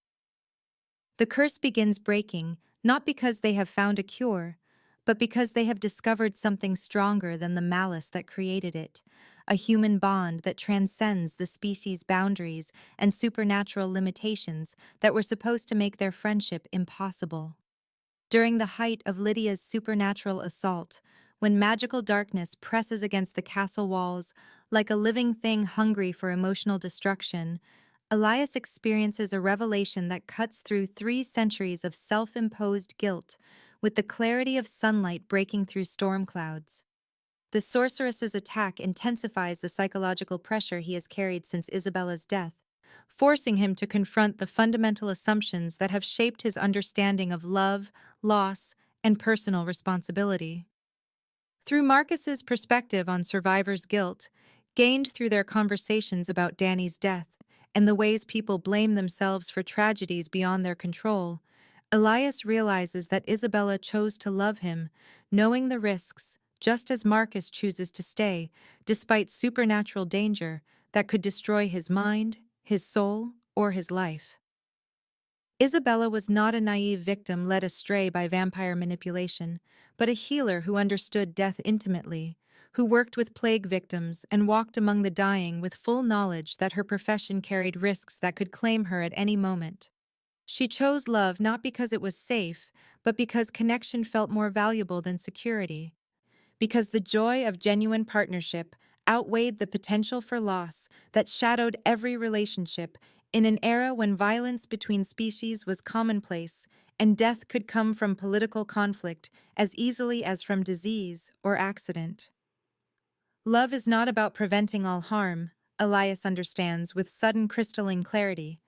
The curse begins breaking, not because they have found a cure, but because they have discovered something stronger than the malice that created it, a human bond that transcends the species' boundaries and supernatural limitations that were supposed to make their friendship impossible. During the height of Lydia's supernatural assault, when magical darkness presses against the castle walls like a living thing hungry for emotional destruction, Elias experiences a revelation that cuts through 3 centuries of self-imposed guilt with the clarity of sunlight breaking through storm clouds. The sorceress's attack intensifies the psychological pressure he has carried since Isabella's death, forcing him to confront the fundamental assumptions that have shaped his understanding of love, loss, and personal responsibility. Through Marcus's perspective on survivors' guilt, gained through their conversations about Danny's death and the ways people blame themselves for tragedies beyond their control, Elias realizes that Isabella chose to love him, knowing the risks, just as Marcus chooses to stay, despite supernatural danger that could destroy his mind, his soul, or his life. Isabella was not a naive victim led astray by vampire manipulation, but a healer who understood death intimately, who worked with plague victims and walked among the dying with full knowledge that her profession carried risks that could claim her at any moment. She chose love not because it was safe, but because connection felt more valuable than security, because the joy of genuine partnership outweighed the potential for loss that shadowed every relationship in an era when violence between species was commonplace and death could come from political conflict as easily as from disease or accident. Love is not about preventing all harm, Elias understands with sudden crystalline clarity,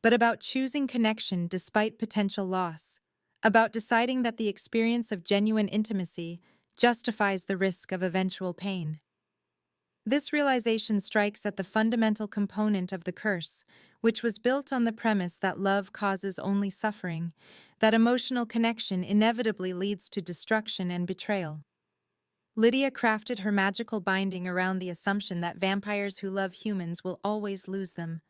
but about choosing connection despite potential loss, about deciding that the experience of genuine intimacy justifies the risk of eventual pain. This realization strikes at the fundamental component of the curse, which was built on the premise that love causes only suffering, that emotional connection inevitably leads to destruction and betrayal. Lydia crafted her magical binding around the assumption that vampires who love humans will always lose them,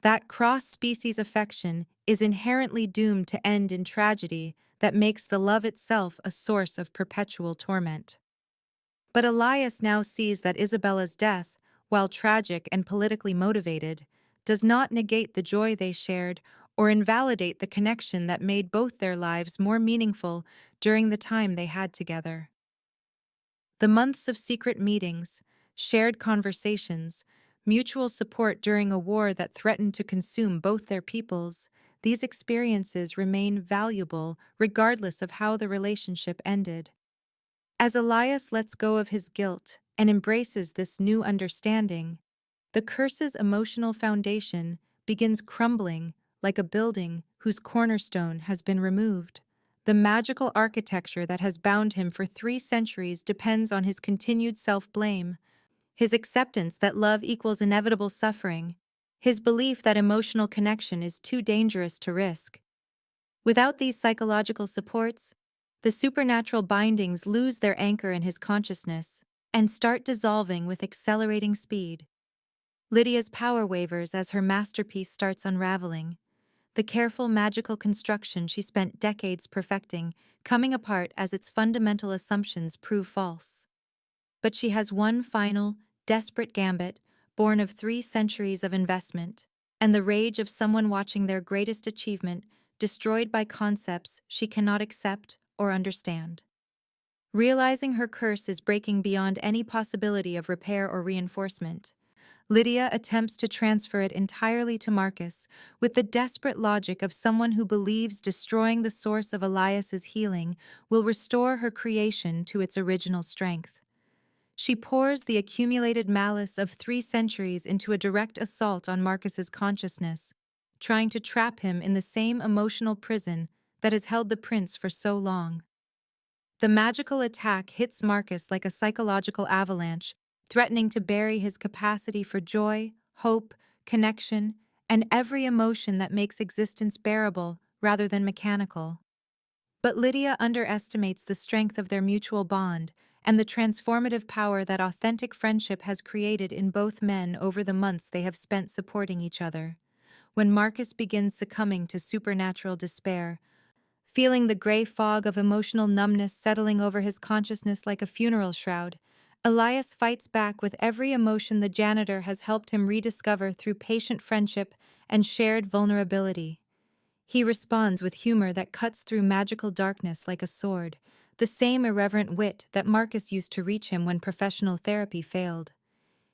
that cross-species affection is inherently doomed to end in tragedy that makes the love itself a source of perpetual torment. But Elias now sees that Isabella's death, while tragic and politically motivated, does not negate the joy they shared or invalidate the connection that made both their lives more meaningful during the time they had together. The months of secret meetings, shared conversations, mutual support during a war that threatened to consume both their peoples, these experiences remain valuable regardless of how the relationship ended. As Elias lets go of his guilt and embraces this new understanding, the curse's emotional foundation begins crumbling like a building whose cornerstone has been removed. The magical architecture that has bound him for 3 centuries depends on his continued self-blame, his acceptance that love equals inevitable suffering, his belief that emotional connection is too dangerous to risk. Without these psychological supports, the supernatural bindings lose their anchor in his consciousness, and start dissolving with accelerating speed. Lydia's power wavers as her masterpiece starts unraveling, the careful magical construction she spent decades perfecting coming apart as its fundamental assumptions prove false. But she has one final, desperate gambit, born of 3 centuries of investment, and the rage of someone watching their greatest achievement destroyed by concepts she cannot accept or understand. Realizing her curse is breaking beyond any possibility of repair or reinforcement, Lydia attempts to transfer it entirely to Marcus with the desperate logic of someone who believes destroying the source of Elias's healing will restore her creation to its original strength. She pours the accumulated malice of 3 centuries into a direct assault on Marcus's consciousness, trying to trap him in the same emotional prison that has held the prince for so long. The magical attack hits Marcus like a psychological avalanche, threatening to bury his capacity for joy, hope, connection, and every emotion that makes existence bearable rather than mechanical. But Lydia underestimates the strength of their mutual bond and the transformative power that authentic friendship has created in both men over the months they have spent supporting each other. When Marcus begins succumbing to supernatural despair, feeling the gray fog of emotional numbness settling over his consciousness like a funeral shroud, Elias fights back with every emotion the janitor has helped him rediscover through patient friendship and shared vulnerability. He responds with humor that cuts through magical darkness like a sword, the same irreverent wit that Marcus used to reach him when professional therapy failed.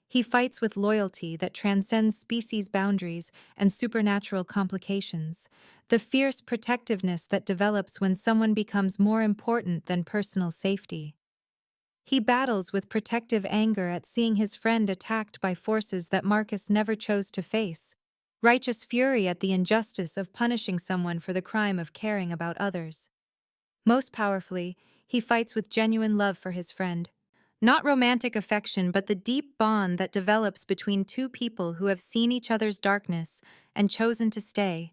He fights with loyalty that transcends species boundaries and supernatural complications, the fierce protectiveness that develops when someone becomes more important than personal safety. He battles with protective anger at seeing his friend attacked by forces that Marcus never chose to face, righteous fury at the injustice of punishing someone for the crime of caring about others. Most powerfully, he fights with genuine love for his friend. Not romantic affection, but the deep bond that develops between two people who have seen each other's darkness and chosen to stay,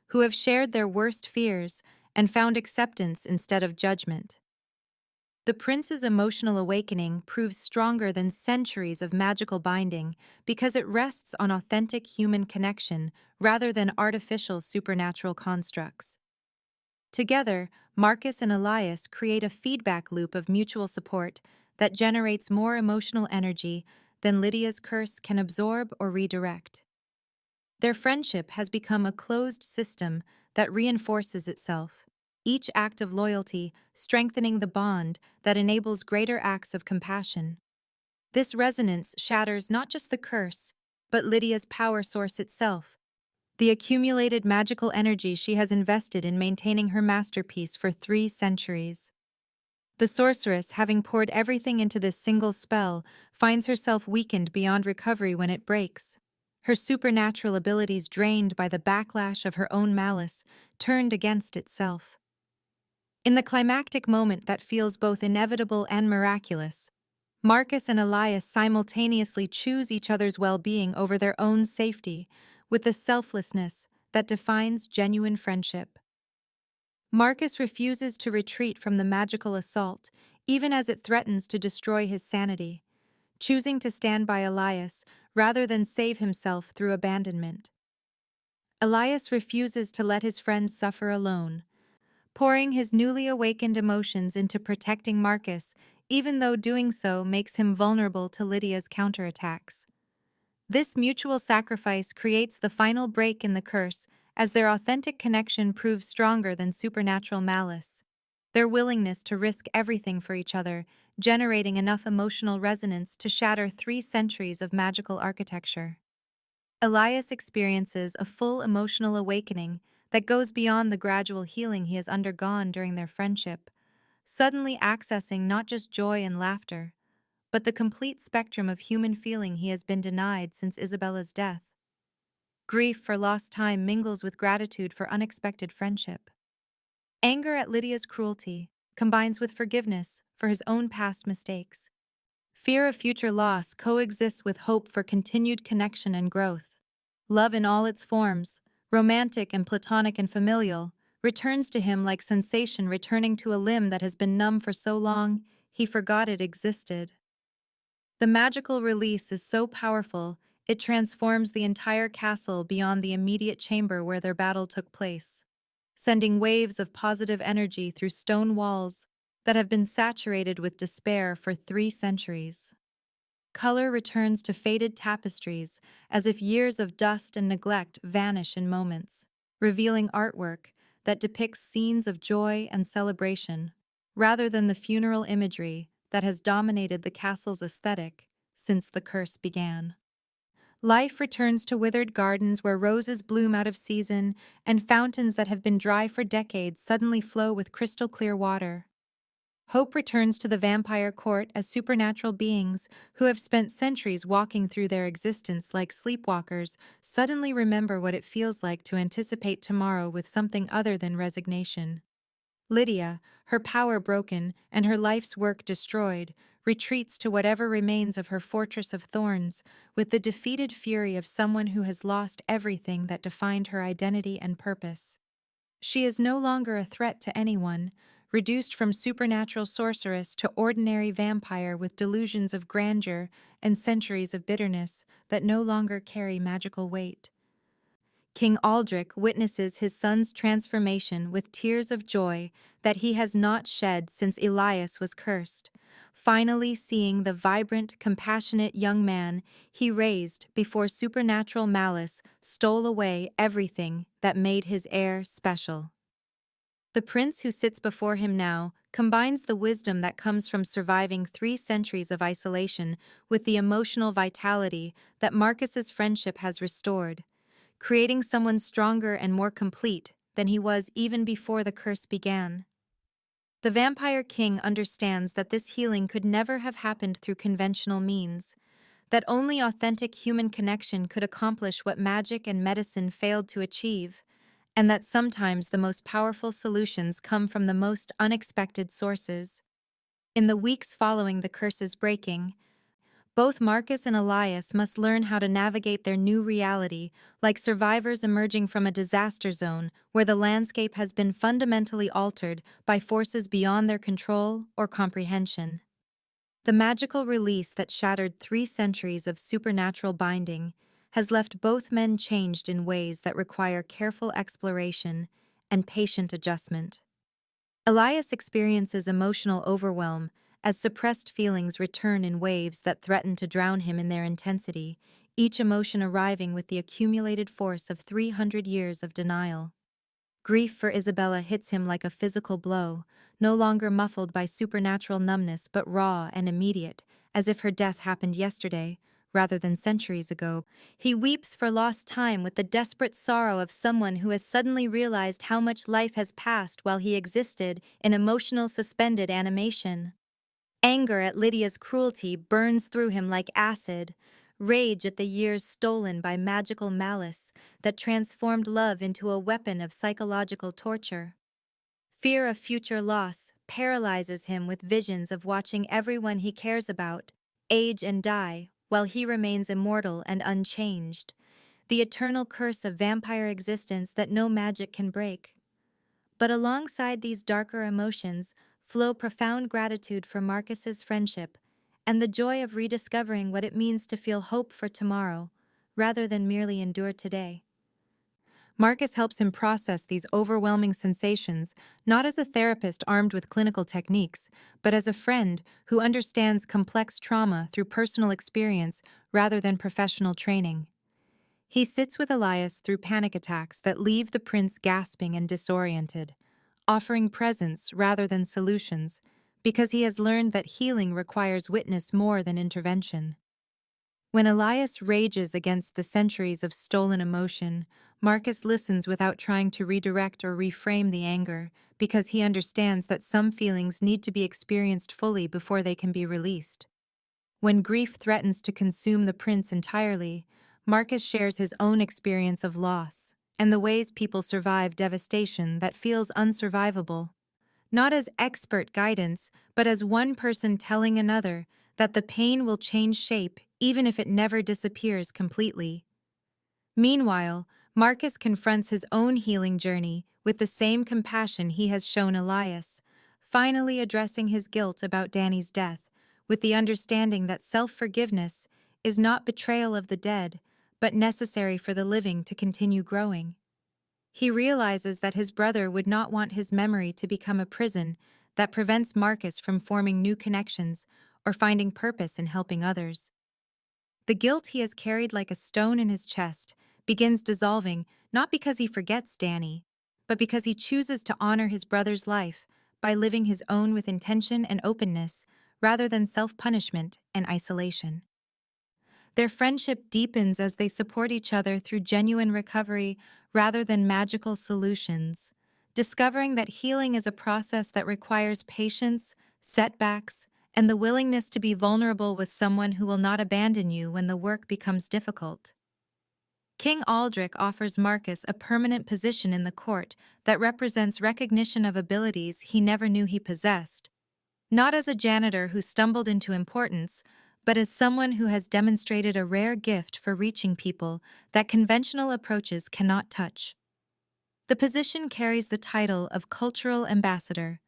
who have shared their worst fears and found acceptance instead of judgment. The prince's emotional awakening proves stronger than centuries of magical binding because it rests on authentic human connection rather than artificial supernatural constructs. Together, Marcus and Elias create a feedback loop of mutual support that generates more emotional energy than Lydia's curse can absorb or redirect. Their friendship has become a closed system that reinforces itself, each act of loyalty strengthening the bond that enables greater acts of compassion. This resonance shatters not just the curse, but Lydia's power source itself, the accumulated magical energy she has invested in maintaining her masterpiece for 3 centuries. The sorceress, having poured everything into this single spell, finds herself weakened beyond recovery when it breaks. Her supernatural abilities drained by the backlash of her own malice, turned against itself. In the climactic moment that feels both inevitable and miraculous, Marcus and Elias simultaneously choose each other's well-being over their own safety, with the selflessness that defines genuine friendship. Marcus refuses to retreat from the magical assault, even as it threatens to destroy his sanity, choosing to stand by Elias rather than save himself through abandonment. Elias refuses to let his friend suffer alone, pouring his newly awakened emotions into protecting Marcus, even though doing so makes him vulnerable to Lydia's counterattacks. This mutual sacrifice creates the final break in the curse, as their authentic connection proves stronger than supernatural malice. Their willingness to risk everything for each other, generating enough emotional resonance to shatter 3 centuries of magical architecture. Elias experiences a full emotional awakening that goes beyond the gradual healing he has undergone during their friendship, suddenly accessing not just joy and laughter, but the complete spectrum of human feeling he has been denied since Isabella's death. Grief for lost time mingles with gratitude for unexpected friendship. Anger at Lydia's cruelty combines with forgiveness for his own past mistakes. Fear of future loss coexists with hope for continued connection and growth. Love in all its forms, romantic and platonic and familial, returns to him like sensation returning to a limb that has been numb for so long he forgot it existed. The magical release is so powerful, it transforms the entire castle beyond the immediate chamber where their battle took place, sending waves of positive energy through stone walls that have been saturated with despair for 3 centuries. Color returns to faded tapestries as if years of dust and neglect vanish in moments, revealing artwork that depicts scenes of joy and celebration, rather than the funeral imagery that has dominated the castle's aesthetic since the curse began. Life returns to withered gardens where roses bloom out of season and fountains that have been dry for decades suddenly flow with crystal clear water. Hope returns to the vampire court as supernatural beings who have spent centuries walking through their existence like sleepwalkers suddenly remember what it feels like to anticipate tomorrow with something other than resignation. Lydia, her power broken and her life's work destroyed, retreats to whatever remains of her fortress of thorns with the defeated fury of someone who has lost everything that defined her identity and purpose. She is no longer a threat to anyone, reduced from supernatural sorceress to ordinary vampire with delusions of grandeur and centuries of bitterness that no longer carry magical weight. King Aldrich witnesses his son's transformation with tears of joy that he has not shed since Elias was cursed, finally seeing the vibrant, compassionate young man he raised before supernatural malice stole away everything that made his heir special. The prince who sits before him now combines the wisdom that comes from surviving 3 centuries of isolation with the emotional vitality that Marcus's friendship has restored, creating someone stronger and more complete than he was even before the curse began. The Vampire King understands that this healing could never have happened through conventional means, that only authentic human connection could accomplish what magic and medicine failed to achieve, and that sometimes the most powerful solutions come from the most unexpected sources. In the weeks following the curse's breaking, both Marcus and Elias must learn how to navigate their new reality like survivors emerging from a disaster zone where the landscape has been fundamentally altered by forces beyond their control or comprehension. The magical release that shattered 3 centuries of supernatural binding has left both men changed in ways that require careful exploration and patient adjustment. Elias experiences emotional overwhelm as suppressed feelings return in waves that threaten to drown him in their intensity, each emotion arriving with the accumulated force of 300 years of denial. Grief for Isabella hits him like a physical blow, no longer muffled by supernatural numbness but raw and immediate, as if her death happened yesterday, rather than centuries ago. He weeps for lost time with the desperate sorrow of someone who has suddenly realized how much life has passed while he existed in emotional suspended animation. Anger at Lydia's cruelty burns through him like acid, rage at the years stolen by magical malice that transformed love into a weapon of psychological torture. Fear of future loss paralyzes him with visions of watching everyone he cares about age and die while he remains immortal and unchanged, the eternal curse of vampire existence that no magic can break. But alongside these darker emotions flow profound gratitude for Marcus's friendship and the joy of rediscovering what it means to feel hope for tomorrow, rather than merely endure today. Marcus helps him process these overwhelming sensations, not as a therapist armed with clinical techniques, but as a friend who understands complex trauma through personal experience rather than professional training. He sits with Elias through panic attacks that leave the prince gasping and disoriented, offering presence rather than solutions, because he has learned that healing requires witness more than intervention. When Elias rages against the centuries of stolen emotion, Marcus listens without trying to redirect or reframe the anger, because he understands that some feelings need to be experienced fully before they can be released. When grief threatens to consume the prince entirely, Marcus shares his own experience of loss and the ways people survive devastation that feels unsurvivable, not as expert guidance, but as one person telling another that the pain will change shape even if it never disappears completely. Meanwhile, Marcus confronts his own healing journey with the same compassion he has shown Elias, finally addressing his guilt about Danny's death, with the understanding that self-forgiveness is not betrayal of the dead, but necessary for the living to continue growing. He realizes that his brother would not want his memory to become a prison that prevents Marcus from forming new connections or finding purpose in helping others. The guilt he has carried like a stone in his chest begins dissolving not because he forgets Danny, but because he chooses to honor his brother's life by living his own with intention and openness rather than self-punishment and isolation. Their friendship deepens as they support each other through genuine recovery rather than magical solutions, discovering that healing is a process that requires patience, setbacks, and the willingness to be vulnerable with someone who will not abandon you when the work becomes difficult. King Aldrich offers Marcus a permanent position in the court that represents recognition of abilities he never knew he possessed, not as a janitor who stumbled into importance, but as someone who has demonstrated a rare gift for reaching people that conventional approaches cannot touch. The position carries the title of Cultural Ambassador,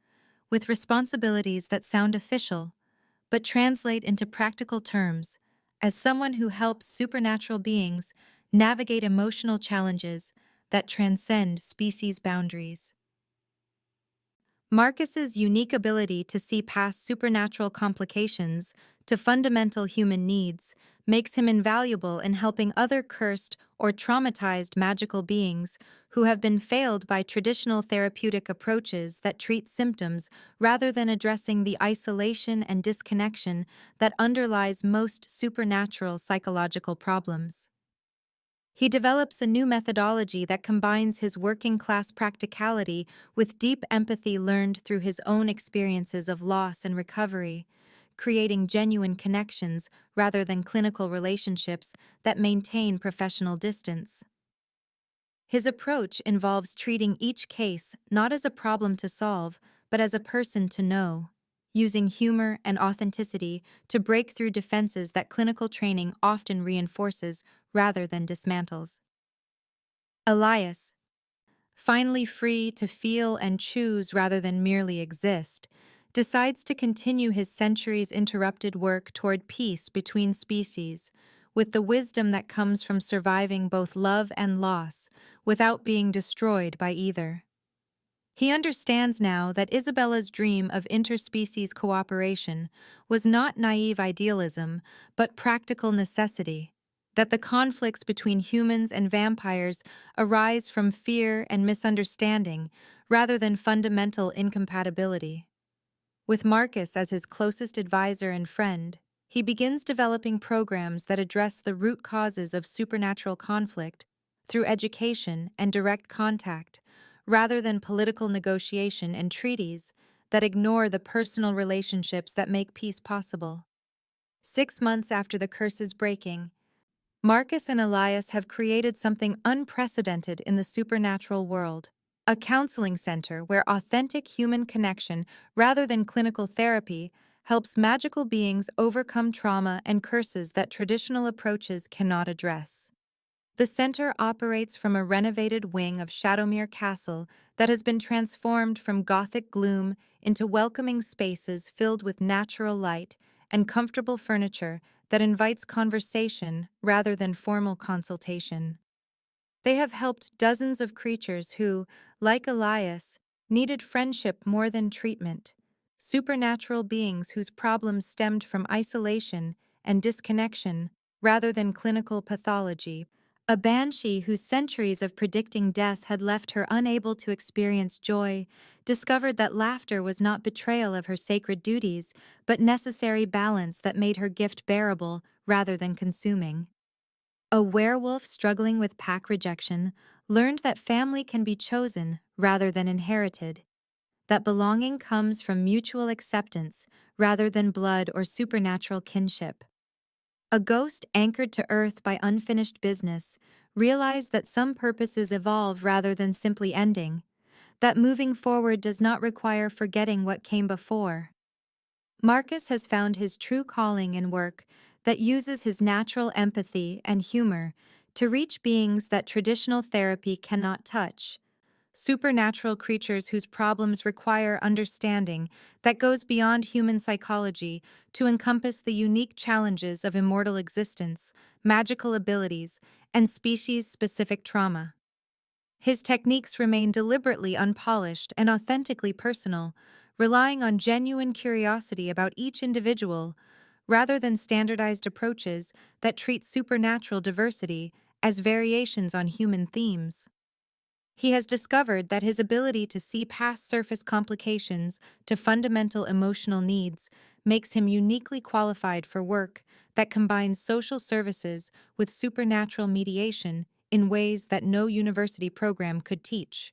with responsibilities that sound official, but translate into practical terms as someone who helps supernatural beings navigate emotional challenges that transcend species boundaries. Marcus's unique ability to see past supernatural complications to fundamental human needs makes him invaluable in helping other cursed or traumatized magical beings who have been failed by traditional therapeutic approaches that treat symptoms rather than addressing the isolation and disconnection that underlies most supernatural psychological problems. He develops a new methodology that combines his working-class practicality with deep empathy learned through his own experiences of loss and recovery, creating genuine connections rather than clinical relationships that maintain professional distance. His approach involves treating each case not as a problem to solve, but as a person to know, using humor and authenticity to break through defenses that clinical training often reinforces rather than dismantles. Elias, finally free to feel and choose rather than merely exist, decides to continue his centuries-interrupted work toward peace between species, with the wisdom that comes from surviving both love and loss without being destroyed by either. He understands now that Isabella's dream of interspecies cooperation was not naive idealism, but practical necessity, that the conflicts between humans and vampires arise from fear and misunderstanding rather than fundamental incompatibility. With Marcus as his closest advisor and friend, he begins developing programs that address the root causes of supernatural conflict through education and direct contact, rather than political negotiation and treaties that ignore the personal relationships that make peace possible. 6 months after the curse's breaking, Marcus and Elias have created something unprecedented in the supernatural world, a counseling center where authentic human connection, rather than clinical therapy, helps magical beings overcome trauma and curses that traditional approaches cannot address. The center operates from a renovated wing of Shadowmere Castle that has been transformed from Gothic gloom into welcoming spaces filled with natural light and comfortable furniture that invites conversation rather than formal consultation. They have helped dozens of creatures who, like Elias, needed friendship more than treatment, supernatural beings whose problems stemmed from isolation and disconnection rather than clinical pathology. A banshee whose centuries of predicting death had left her unable to experience joy, discovered that laughter was not betrayal of her sacred duties, but necessary balance that made her gift bearable rather than consuming. A werewolf struggling with pack rejection learned that family can be chosen rather than inherited, that belonging comes from mutual acceptance rather than blood or supernatural kinship. A ghost anchored to earth by unfinished business realized that some purposes evolve rather than simply ending, that moving forward does not require forgetting what came before. Marcus has found his true calling in work that uses his natural empathy and humor to reach beings that traditional therapy cannot touch, supernatural creatures whose problems require understanding that goes beyond human psychology to encompass the unique challenges of immortal existence, magical abilities, and species-specific trauma. His techniques remain deliberately unpolished and authentically personal, relying on genuine curiosity about each individual, rather than standardized approaches that treat supernatural diversity as variations on human themes. He has discovered that his ability to see past surface complications to fundamental emotional needs makes him uniquely qualified for work that combines social services with supernatural mediation in ways that no university program could teach.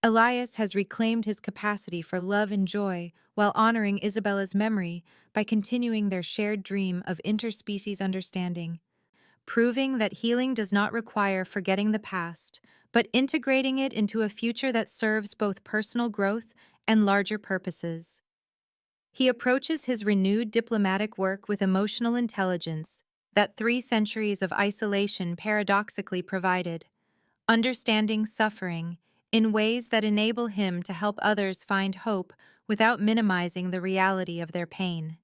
Elias has reclaimed his capacity for love and joy while honoring Isabella's memory by continuing their shared dream of interspecies understanding, proving that healing does not require forgetting the past, but integrating it into a future that serves both personal growth and larger purposes. He approaches his renewed diplomatic work with emotional intelligence that 3 centuries of isolation paradoxically provided, understanding suffering in ways that enable him to help others find hope without minimizing the reality of their pain.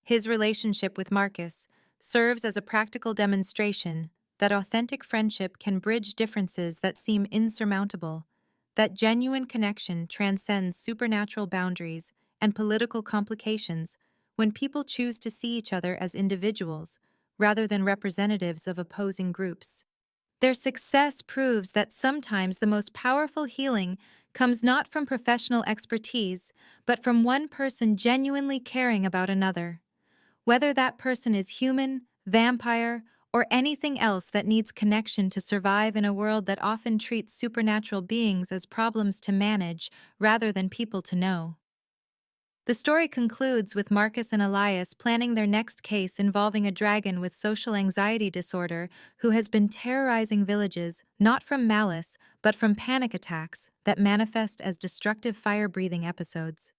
His relationship with Marcus serves as a practical demonstration that authentic friendship can bridge differences that seem insurmountable, that genuine connection transcends supernatural boundaries and political complications when people choose to see each other as individuals rather than representatives of opposing groups. Their success proves that sometimes the most powerful healing comes not from professional expertise, but from one person genuinely caring about another. Whether that person is human, vampire, or anything else that needs connection to survive in a world that often treats supernatural beings as problems to manage rather than people to know. The story concludes with Marcus and Elias planning their next case involving a dragon with social anxiety disorder who has been terrorizing villages not from malice but from panic attacks that manifest as destructive fire-breathing episodes.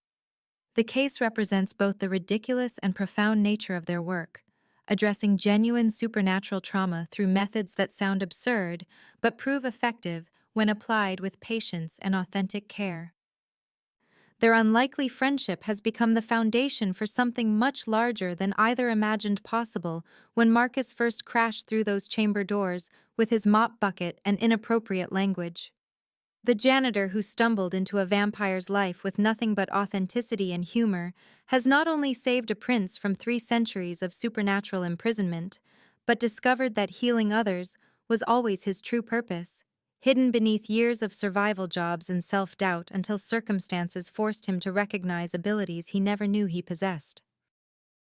The case represents both the ridiculous and profound nature of their work, addressing genuine supernatural trauma through methods that sound absurd but prove effective when applied with patience and authentic care. Their unlikely friendship has become the foundation for something much larger than either imagined possible when Marcus first crashed through those chamber doors with his mop bucket and inappropriate language. The janitor who stumbled into a vampire's life with nothing but authenticity and humor has not only saved a prince from 3 centuries of supernatural imprisonment, but discovered that healing others was always his true purpose, hidden beneath years of survival jobs and self-doubt until circumstances forced him to recognize abilities he never knew he possessed.